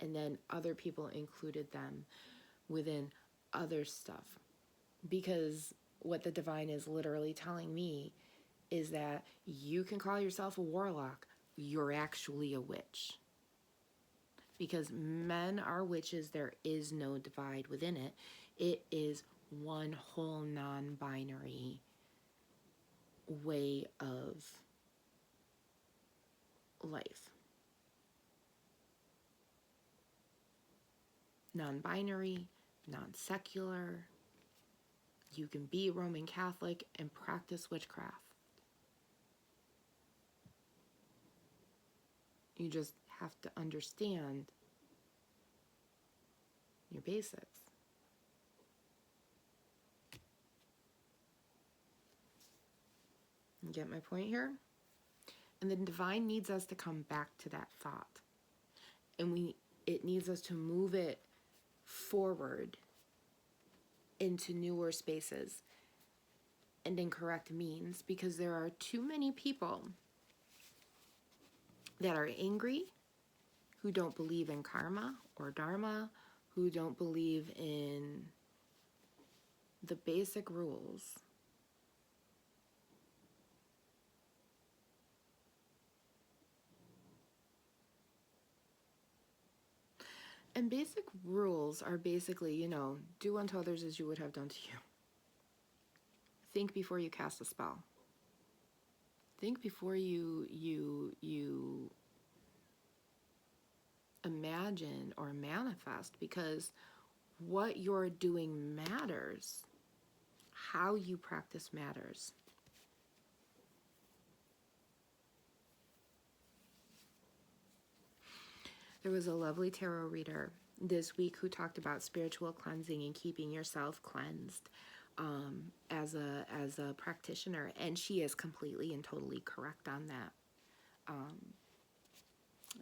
And then other people included them within other stuff. Because what the divine is literally telling me is that you can call yourself a warlock, you're actually a witch. Because men are witches, there is no divide within it. It is one whole non-binary way of life. Non-binary, non-secular. You can be Roman Catholic and practice witchcraft. You just have to understand your basics. You get my point here? And the divine needs us to come back to that thought. And it needs us to move it forward into newer spaces and in correct means, because there are too many people that are angry, who don't believe in karma or dharma, who don't believe in the basic rules. And basic rules are basically, you know, do unto others as you would have done to you. Think before you cast a spell. Think before you imagine or manifest, because what you're doing matters. How you practice matters. There was a lovely tarot reader this week who talked about spiritual cleansing and keeping yourself cleansed as a practitioner, and she is completely and totally correct on that.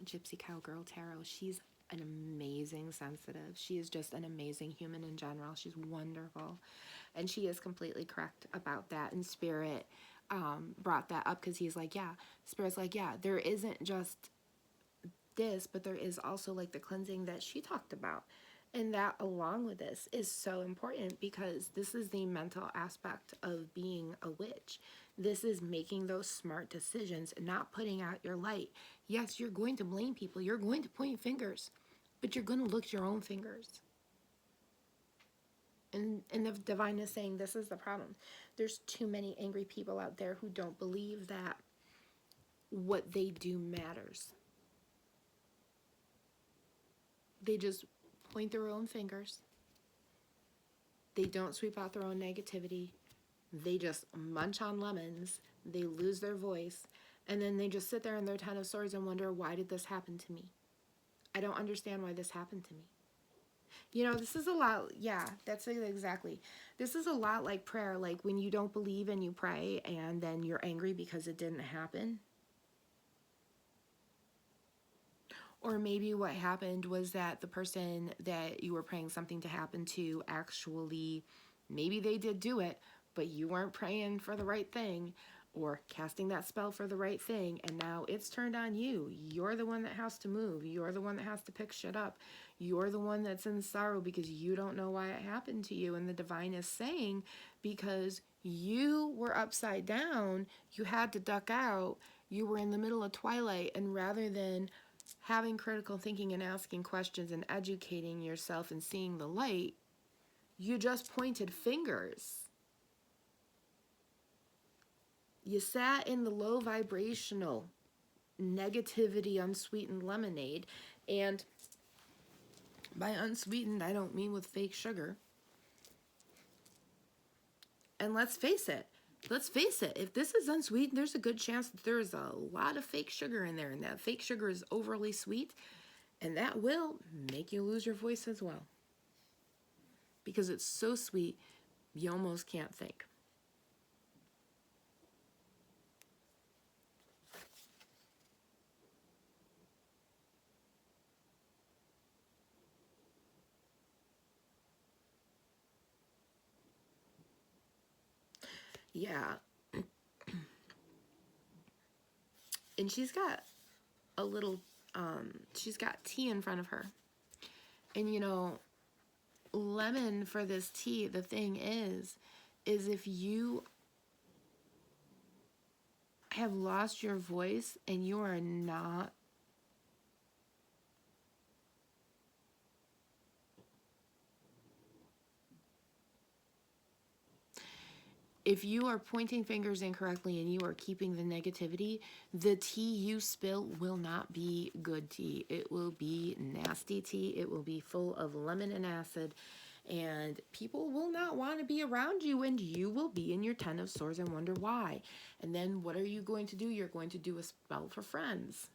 Gypsy Cowgirl Tarot, she's an amazing sensitive. She is just an amazing human in general. She's wonderful, and she is completely correct about that. And Spirit brought that up because he's like, yeah, Spirit's like, yeah, there isn't just this, but there is also like the cleansing that she talked about. And that along with this is so important, because this is the mental aspect of being a witch. This is making those smart decisions, not putting out your light. Yes, you're going to blame people. You're going to point fingers, but you're going to look at your own fingers. And the divine is saying this is the problem. There's too many angry people out there who don't believe that what they do matters. They just point their own fingers. They don't sweep out their own negativity. They just munch on lemons. They lose their voice. And then they just sit there in their Ten of Swords and wonder, why did this happen to me? I don't understand why this happened to me. You know, this is a lot, yeah, that's it exactly. This is a lot like prayer, like when you don't believe and you pray and then you're angry because it didn't happen. Or maybe what happened was that the person that you were praying something to happen to actually, maybe they did do it, but you weren't praying for the right thing or casting that spell for the right thing, and now it's turned on you. You're the one that has to move. You're the one that has to pick shit up. You're the one that's in sorrow because you don't know why it happened to you. And the divine is saying, because you were upside down, you had to duck out, you were in the middle of twilight, and rather than having critical thinking and asking questions and educating yourself and seeing the light, you just pointed fingers. You sat in the low vibrational negativity unsweetened lemonade. And by unsweetened, I don't mean with fake sugar. And let's face it, if this is unsweetened, there's a good chance that there's a lot of fake sugar in there, and that fake sugar is overly sweet, and that will make you lose your voice as well. Because it's so sweet, you almost can't think. Yeah. And she's got a little, she's got tea in front of her. And you know, lemon for this tea, the thing is if you have lost your voice and you are not if you are pointing fingers incorrectly and you are keeping the negativity, the tea you spill will not be good tea. It will be nasty tea. It will be full of lemon and acid, and people will not want to be around you, and you will be in your Ten of Swords and wonder why. And then what are you going to do? You're going to do a spell for friends.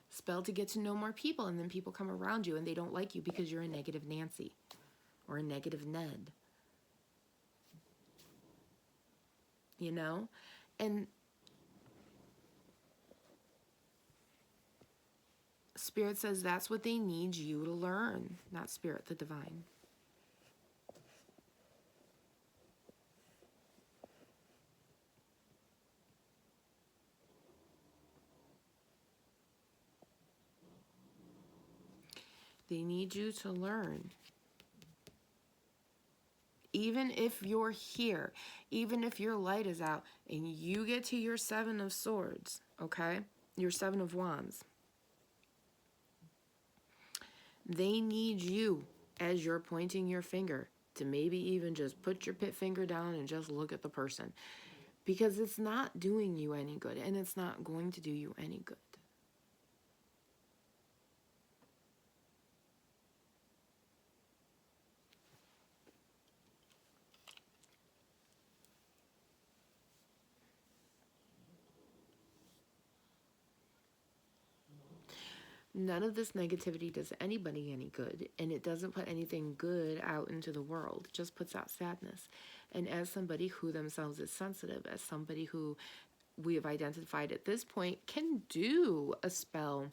Spell to get to know more people, and then people come around you and they don't like you because you're a negative Nancy or a negative Ned. You know? And Spirit says that's what they need you to learn. Not Spirit, the divine. They need you to learn. Even if you're here, even if your light is out and you get to your Seven of Swords, okay? Your Seven of Wands. They need you as you're pointing your finger to maybe even just put your pit finger down and just look at the person. Because it's not doing you any good, and it's not going to do you any good. None of this negativity does anybody any good, and it doesn't put anything good out into the world. It just puts out sadness. And as somebody who themselves is sensitive, as somebody who we have identified at this point can do a spell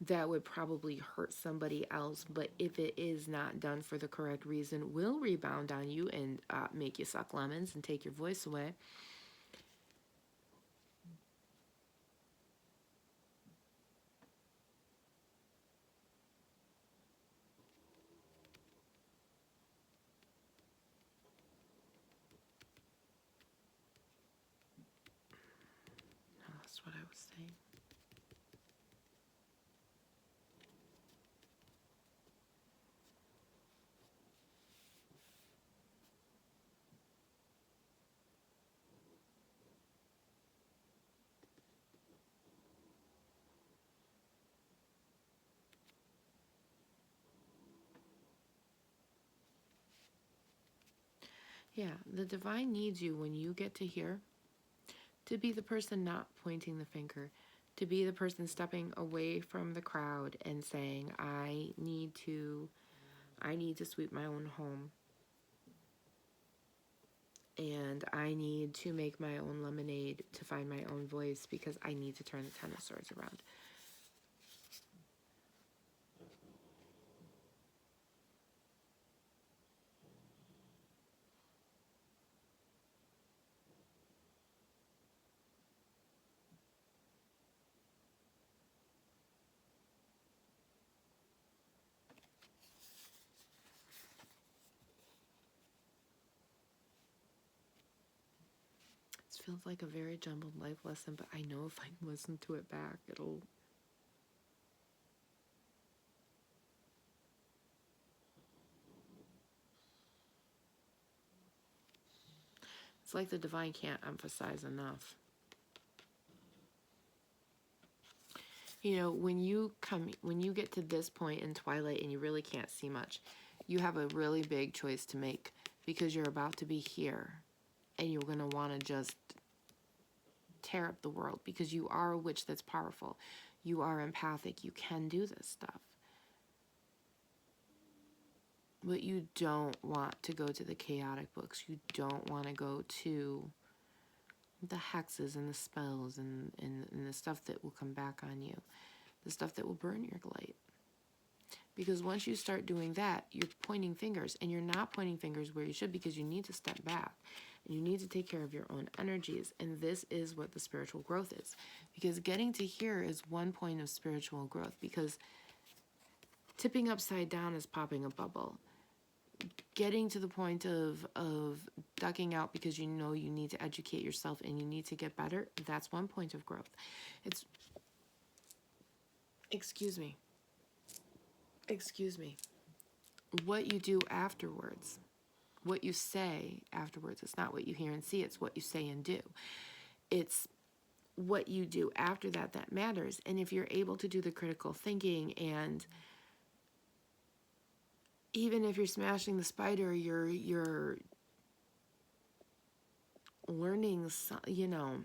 that would probably hurt somebody else, but if it is not done for the correct reason, will rebound on you and make you suck lemons and take your voice away. That's what I was saying. Yeah, the divine needs you when you get to here to be the person not pointing the finger, to be the person stepping away from the crowd and saying, I need to sweep my own home, and I need to make my own lemonade to find my own voice because I need to turn the Ten of Swords around. It feels like a very jumbled life lesson, but I know if I listen to it back, it'll... It's like the divine can't emphasize enough. You know, when you get to this point in Twilight and you really can't see much, you have a really big choice to make, because you're about to be here and you're going to want to just tear up the world, because you are a witch that's powerful. You are empathic. You can do this stuff. But you don't want to go to the chaotic books. You don't want to go to the hexes and the spells and the stuff that will come back on you. The stuff that will burn your light. Because once you start doing that, you're pointing fingers, and you're not pointing fingers where you should, because you need to step back and you need to take care of your own energies. And this is what the spiritual growth is. Because getting to here is one point of spiritual growth, because tipping upside down is popping a bubble. Getting to the point of ducking out because you know you need to educate yourself and you need to get better, that's one point of growth. It's... Excuse me. What you do afterwards, what you say afterwards, it's not what you hear and see, it's what you say and do. It's what you do after that that matters. And if you're able to do the critical thinking, and even if you're smashing the spider, you're learning, you know,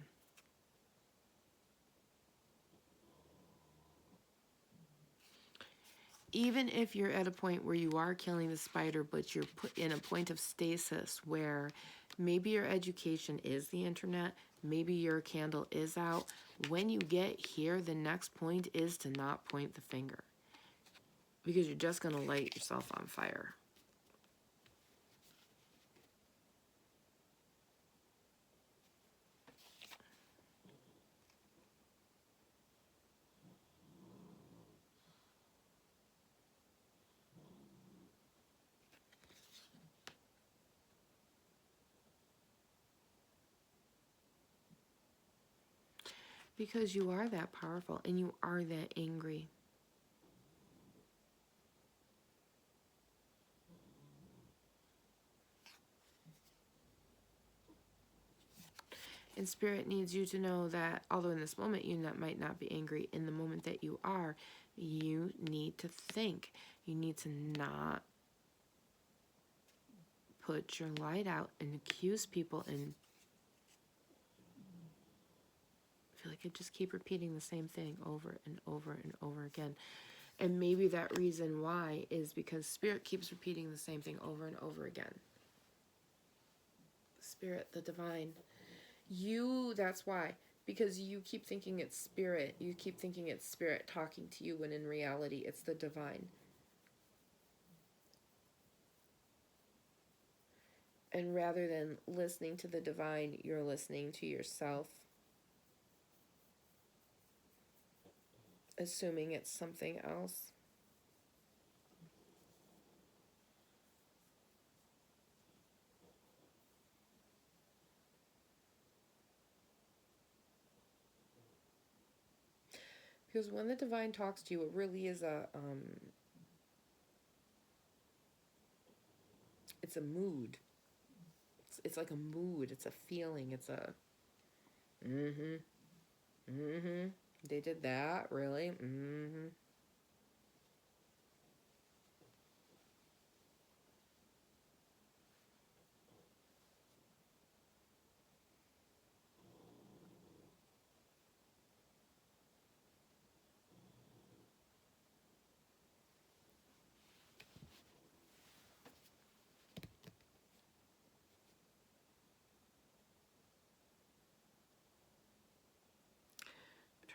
even if you're at a point where you are killing the spider, but you're put in a point of stasis where maybe your education is the internet, maybe your candle is out, when you get here, the next point is to not point the finger, because you're just going to light yourself on fire. Because you are that powerful and you are that angry. And Spirit needs you to know that although in this moment you might not be angry, in the moment that you are, you need to think. You need to not put your light out and accuse people and feel like I just keep repeating the same thing over and over and over again. And maybe that reason why is because Spirit keeps repeating the same thing over and over again. Spirit, the divine. That's why. Because you keep thinking it's Spirit. You keep thinking it's Spirit talking to you, when in reality it's the divine. And rather than listening to the divine, you're listening to yourself, assuming it's something else. Because when the divine talks to you, it really is it's a mood. It's like a mood. It's a feeling. It's a, they did that, really?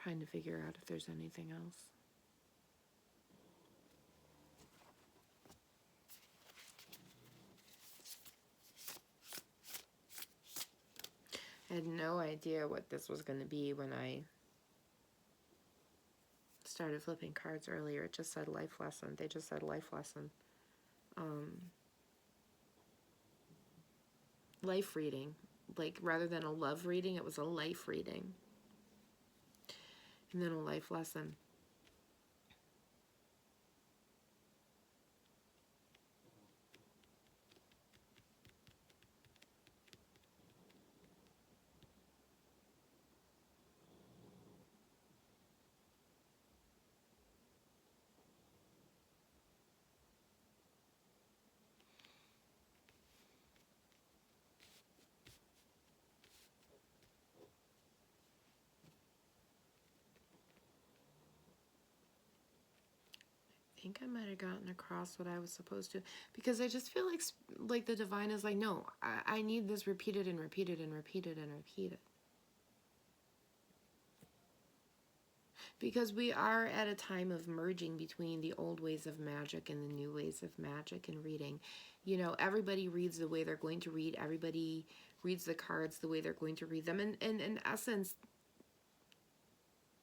trying to figure out if there's anything else. I had no idea what this was going to be when I started flipping cards earlier. It just said life lesson. They just said life lesson. Life reading. Like, rather than a love reading, it was a life reading. And then a life lesson. I think I might have gotten across what I was supposed to, because I just feel like the divine is like, no, I need this repeated and repeated and repeated and repeated. Because we are at a time of merging between the old ways of magic and the new ways of magic and reading. You know, everybody reads the way they're going to read. Everybody reads the cards the way they're going to read them. And in essence,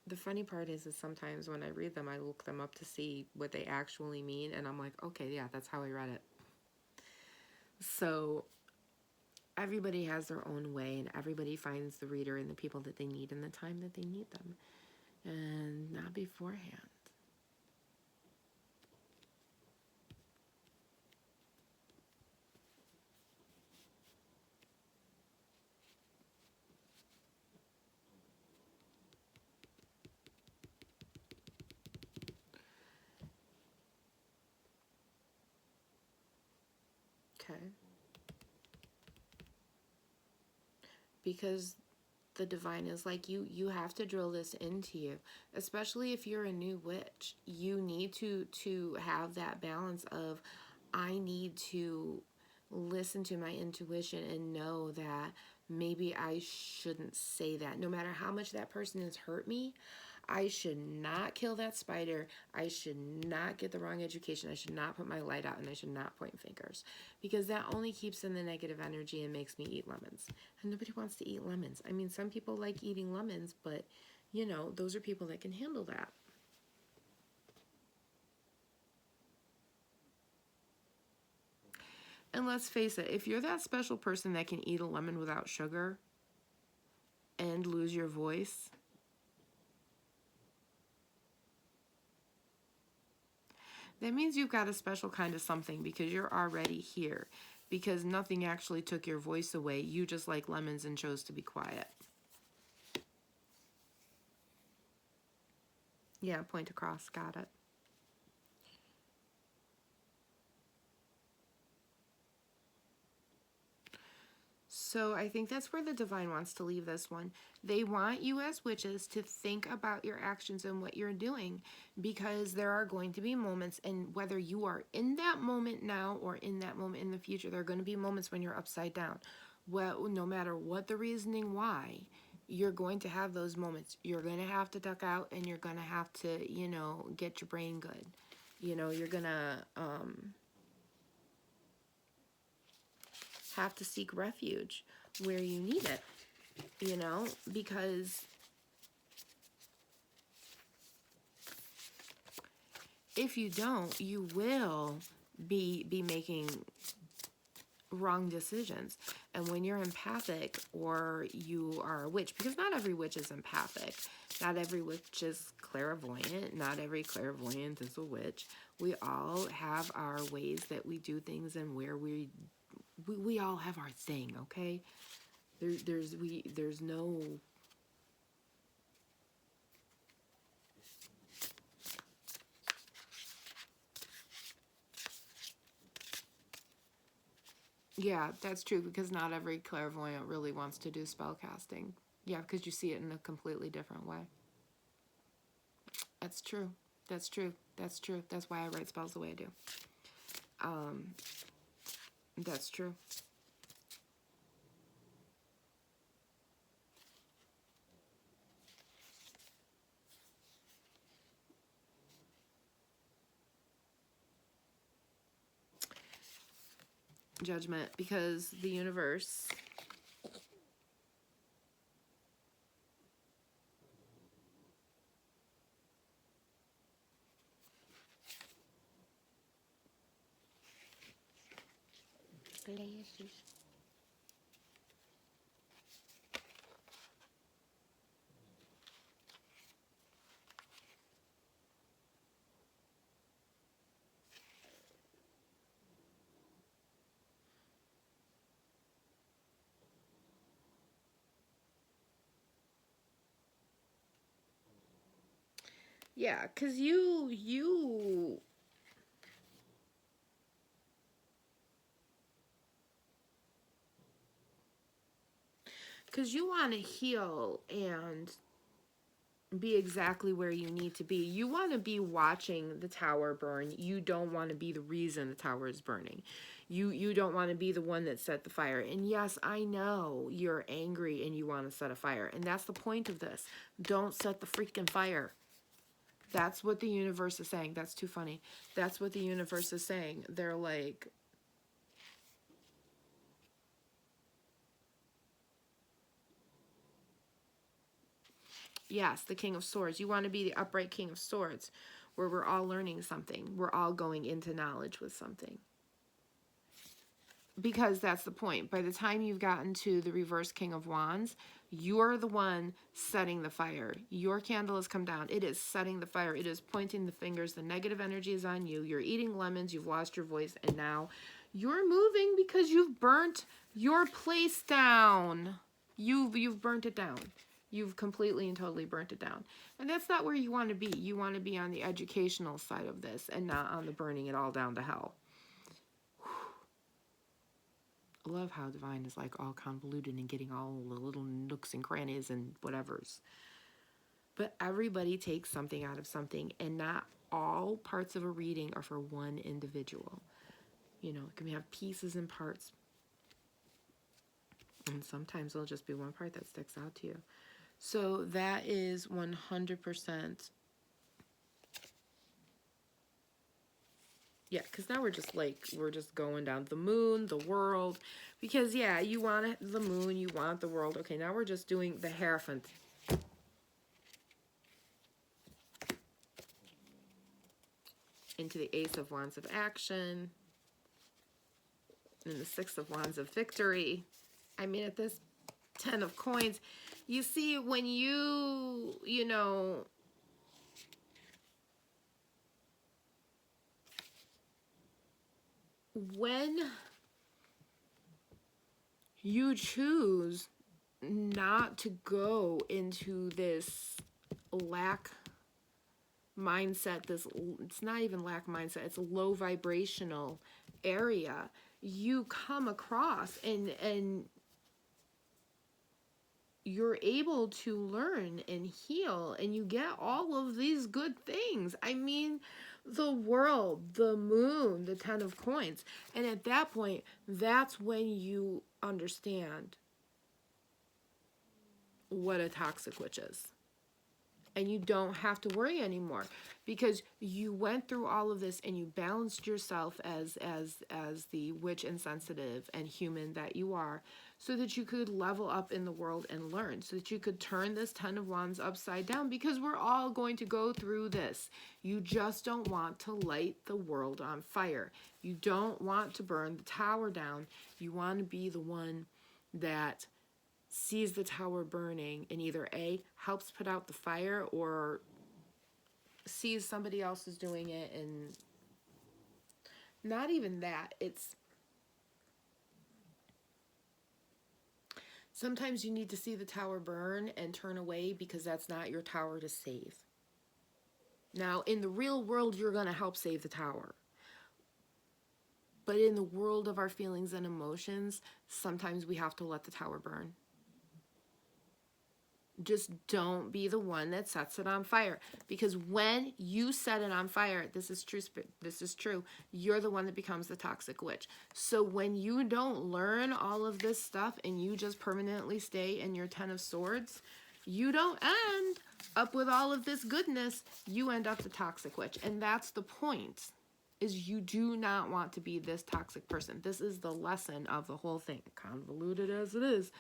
the funny part is sometimes when I read them, I look them up to see what they actually mean. And I'm like, okay, yeah, that's how I read it. So everybody has their own way, and everybody finds the reader and the people that they need in the time that they need them. And not beforehand. Okay. Because the divine is like, you have to drill this into you, especially if you're a new witch. You need to have that balance of, I need to listen to my intuition and know that maybe I shouldn't say that. No matter how much that person has hurt me, I should not kill that spider. I should not get the wrong education. I should not put my light out, and I should not point fingers, because that only keeps in the negative energy and makes me eat lemons. And nobody wants to eat lemons. I mean, some people like eating lemons, but, you know, those are people that can handle that. And let's face it, if you're that special person that can eat a lemon without sugar and lose your voice, that means you've got a special kind of something, because you're already here. Because nothing actually took your voice away. You just like lemons and chose to be quiet. Yeah, point across. Got it. So I think that's where the divine wants to leave this one. They want you as witches to think about your actions and what you're doing, because there are going to be moments, and whether you are in that moment now or in that moment in the future, there are going to be moments when you're upside down. Well, no matter what the reasoning why, you're going to have those moments. You're going to have to duck out, and you're going to have to, you know, get your brain good. You know, you're going to have to seek refuge where you need it, you know, because if you don't, you will be making wrong decisions. And when you're empathic, or you are a witch, because not every witch is empathic, not every witch is clairvoyant, not every clairvoyant is a witch. We all have our ways that we do things, and where we all have our thing, okay? There's no... Yeah, that's true, because not every clairvoyant really wants to do spell casting. Yeah, because you see it in a completely different way. That's true. That's true. That's true. That's why I write spells the way I do. That's true. Judgment, because the universe, yeah, because you want to heal and be exactly where you need to be. You want to be watching the tower burn. You don't want to be the reason the tower is burning. You don't want to be the one that set the fire. And yes, I know you're angry and you want to set a fire. And that's the point of this. Don't set the freaking fire. That's what the universe is saying. That's too funny. That's what the universe is saying. They're like, yes, the King of Swords. You want to be the upright King of Swords, where we're all learning something. We're all going into knowledge with something. Because that's the point. By the time you've gotten to the reverse King of Wands, you're the one setting the fire. Your candle has come down. It is setting the fire. It is pointing the fingers. The negative energy is on you. You're eating lemons. You've lost your voice. And now you're moving because you've burnt your place down. You've burnt it down. You've completely and totally burnt it down. And that's not where you want to be. You want to be on the educational side of this and not on the burning it all down to hell. I love how divine is like all convoluted and getting all the little nooks and crannies and whatevers. But everybody takes something out of something, and not all parts of a reading are for one individual. You know, it can have pieces and parts. And sometimes it'll just be one part that sticks out to you. So that is 100%. Yeah, because now we're just going down the moon, the world. Because, yeah, you want the moon, you want the world. Okay, now we're just doing the Hierophant. Into the Ace of Wands of Action. And the Six of Wands of Victory. I mean, at this 10 of Coins, you see, when you know, when you choose not to go into this lack mindset, it's not even lack mindset, it's a low vibrational area, you come across and you're able to learn and heal, and you get all of these good things. I mean, the world, the moon, the 10 of Coins. And at that point, that's when you understand what a toxic witch is. And you don't have to worry anymore, because you went through all of this and you balanced yourself as the witch and sensitive and human that you are, so that you could level up in the world and learn, so that you could turn this 10 of Wands upside down, because we're all going to go through this. You just don't want to light the world on fire. You don't want to burn the tower down. You want to be the one that sees the tower burning and either A, helps put out the fire, or sees somebody else is doing it. And not even that, it's sometimes you need to see the tower burn and turn away, because that's not your tower to save. Now, in the real world, you're going to help save the tower. But in the world of our feelings and emotions, sometimes we have to let the tower burn. Just don't be the one that sets it on fire, because when you set it on fire, this is true, you're the one that becomes the toxic witch. So when you don't learn all of this stuff and you just permanently stay in your 10 of Swords, you don't end up with all of this goodness. You end up the toxic witch, and that's the point. is you do not want to be this toxic person. This is the lesson of the whole thing. Convoluted as it is,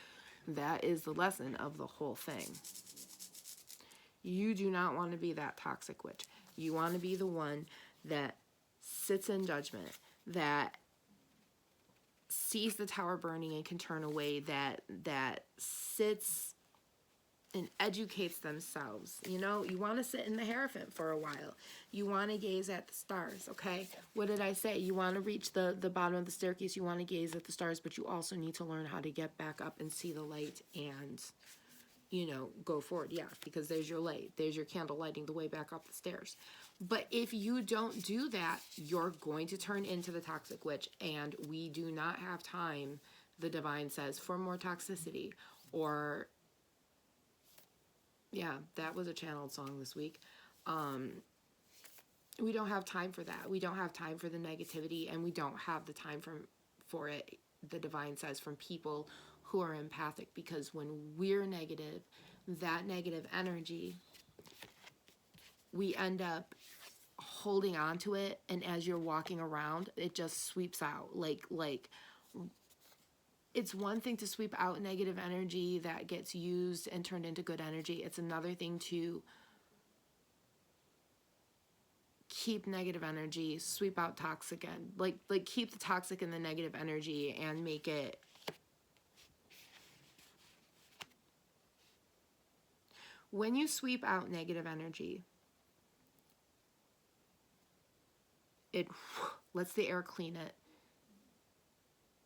that is the lesson of the whole thing. You do not want to be that toxic witch. You want to be the one that sits in judgment, that sees the tower burning and can turn away, that sits and educates themselves. You know, you want to sit in the Hierophant for a while. You want to gaze at the stars, okay? What did I say? You want to reach the bottom of the staircase. You want to gaze at the stars, but you also need to learn how to get back up and see the light and, you know, go forward. Yeah, because there's your light. There's your candle lighting the way back up the stairs. But if you don't do that, you're going to turn into the toxic witch, and we do not have time, the divine says, for more toxicity. Or, yeah, that was a channeled song this week. We don't have time for that. We don't have time for the negativity, and we don't have the time for it, the divine says, from people who are empathic, because when we're negative, that negative energy, we end up holding on to it, and as you're walking around, it just sweeps out. Like it's one thing to sweep out negative energy that gets used and turned into good energy. It's another thing to keep negative energy, sweep out toxic, and like keep the toxic and the negative energy and make it when you sweep out negative energy, it lets the air clean it,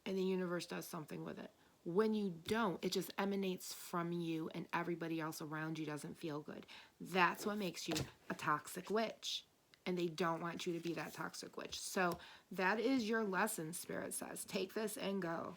and the universe does something with it. When you don't, it just emanates from you, and everybody else around you doesn't feel good. That's what makes you a toxic witch, and they don't want you to be that toxic witch. So that is your lesson, Spirit says. Take this and go.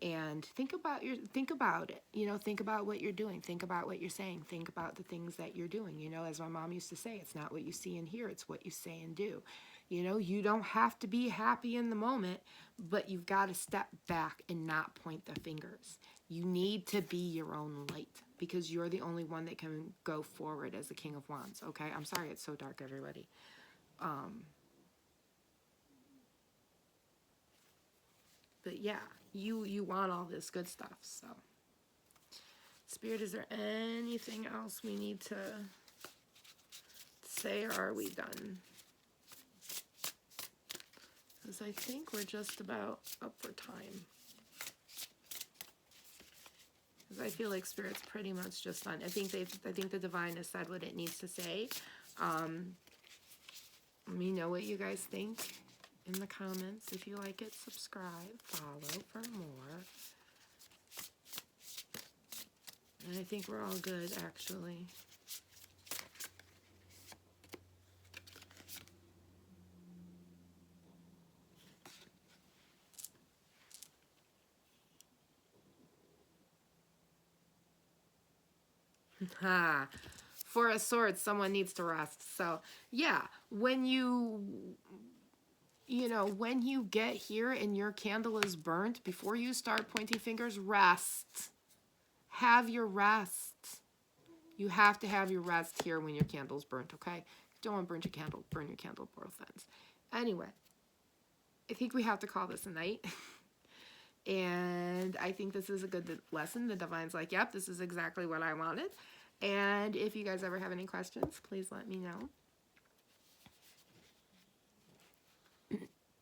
And think about it, you know, think about what you're doing, think about what you're saying, think about the things that you're doing. You know, as my mom used to say, it's not what you see and hear, it's what you say and do. You know, you don't have to be happy in the moment, but you've got to step back and not point the fingers. You need to be your own light, because you're the only one that can go forward as the King of Wands. Okay, I'm sorry it's so dark, everybody. But yeah, you want all this good stuff. So, Spirit, is there anything else we need to say, or are we done? Because I think we're just about up for time. Because I feel like Spirit's pretty much just done. I think the divine has said what it needs to say. Let me know what you guys think in the comments. If you like it, subscribe, follow for more. And I think we're all good, actually. Ha! For a sword, someone needs to rest. So, yeah, when you get here and your candle is burnt, before you start pointing fingers, rest. Have your rest. You have to have your rest here when your candle's burnt, okay? Don't want to burn your candle both ends. Anyway, I think we have to call this a night. And I think this is a good lesson. The divine's like, yep, this is exactly what I wanted. And if you guys ever have any questions, please let me know.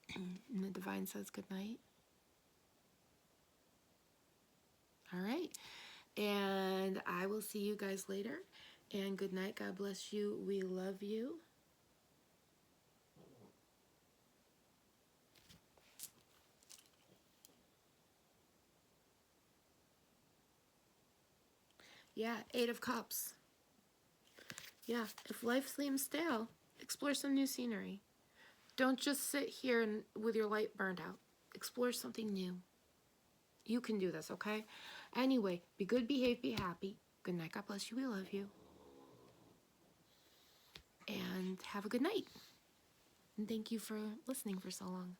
And the divine says good night. All right. And I will see you guys later. And good night. God bless you. We love you. Yeah, 8 of Cups. Yeah, if life seems stale, explore some new scenery. Don't just sit here and with your light burned out. Explore something new. You can do this, okay? Anyway, be good, behave, be happy. Good night. God bless you. We love you. And have a good night. And thank you for listening for so long.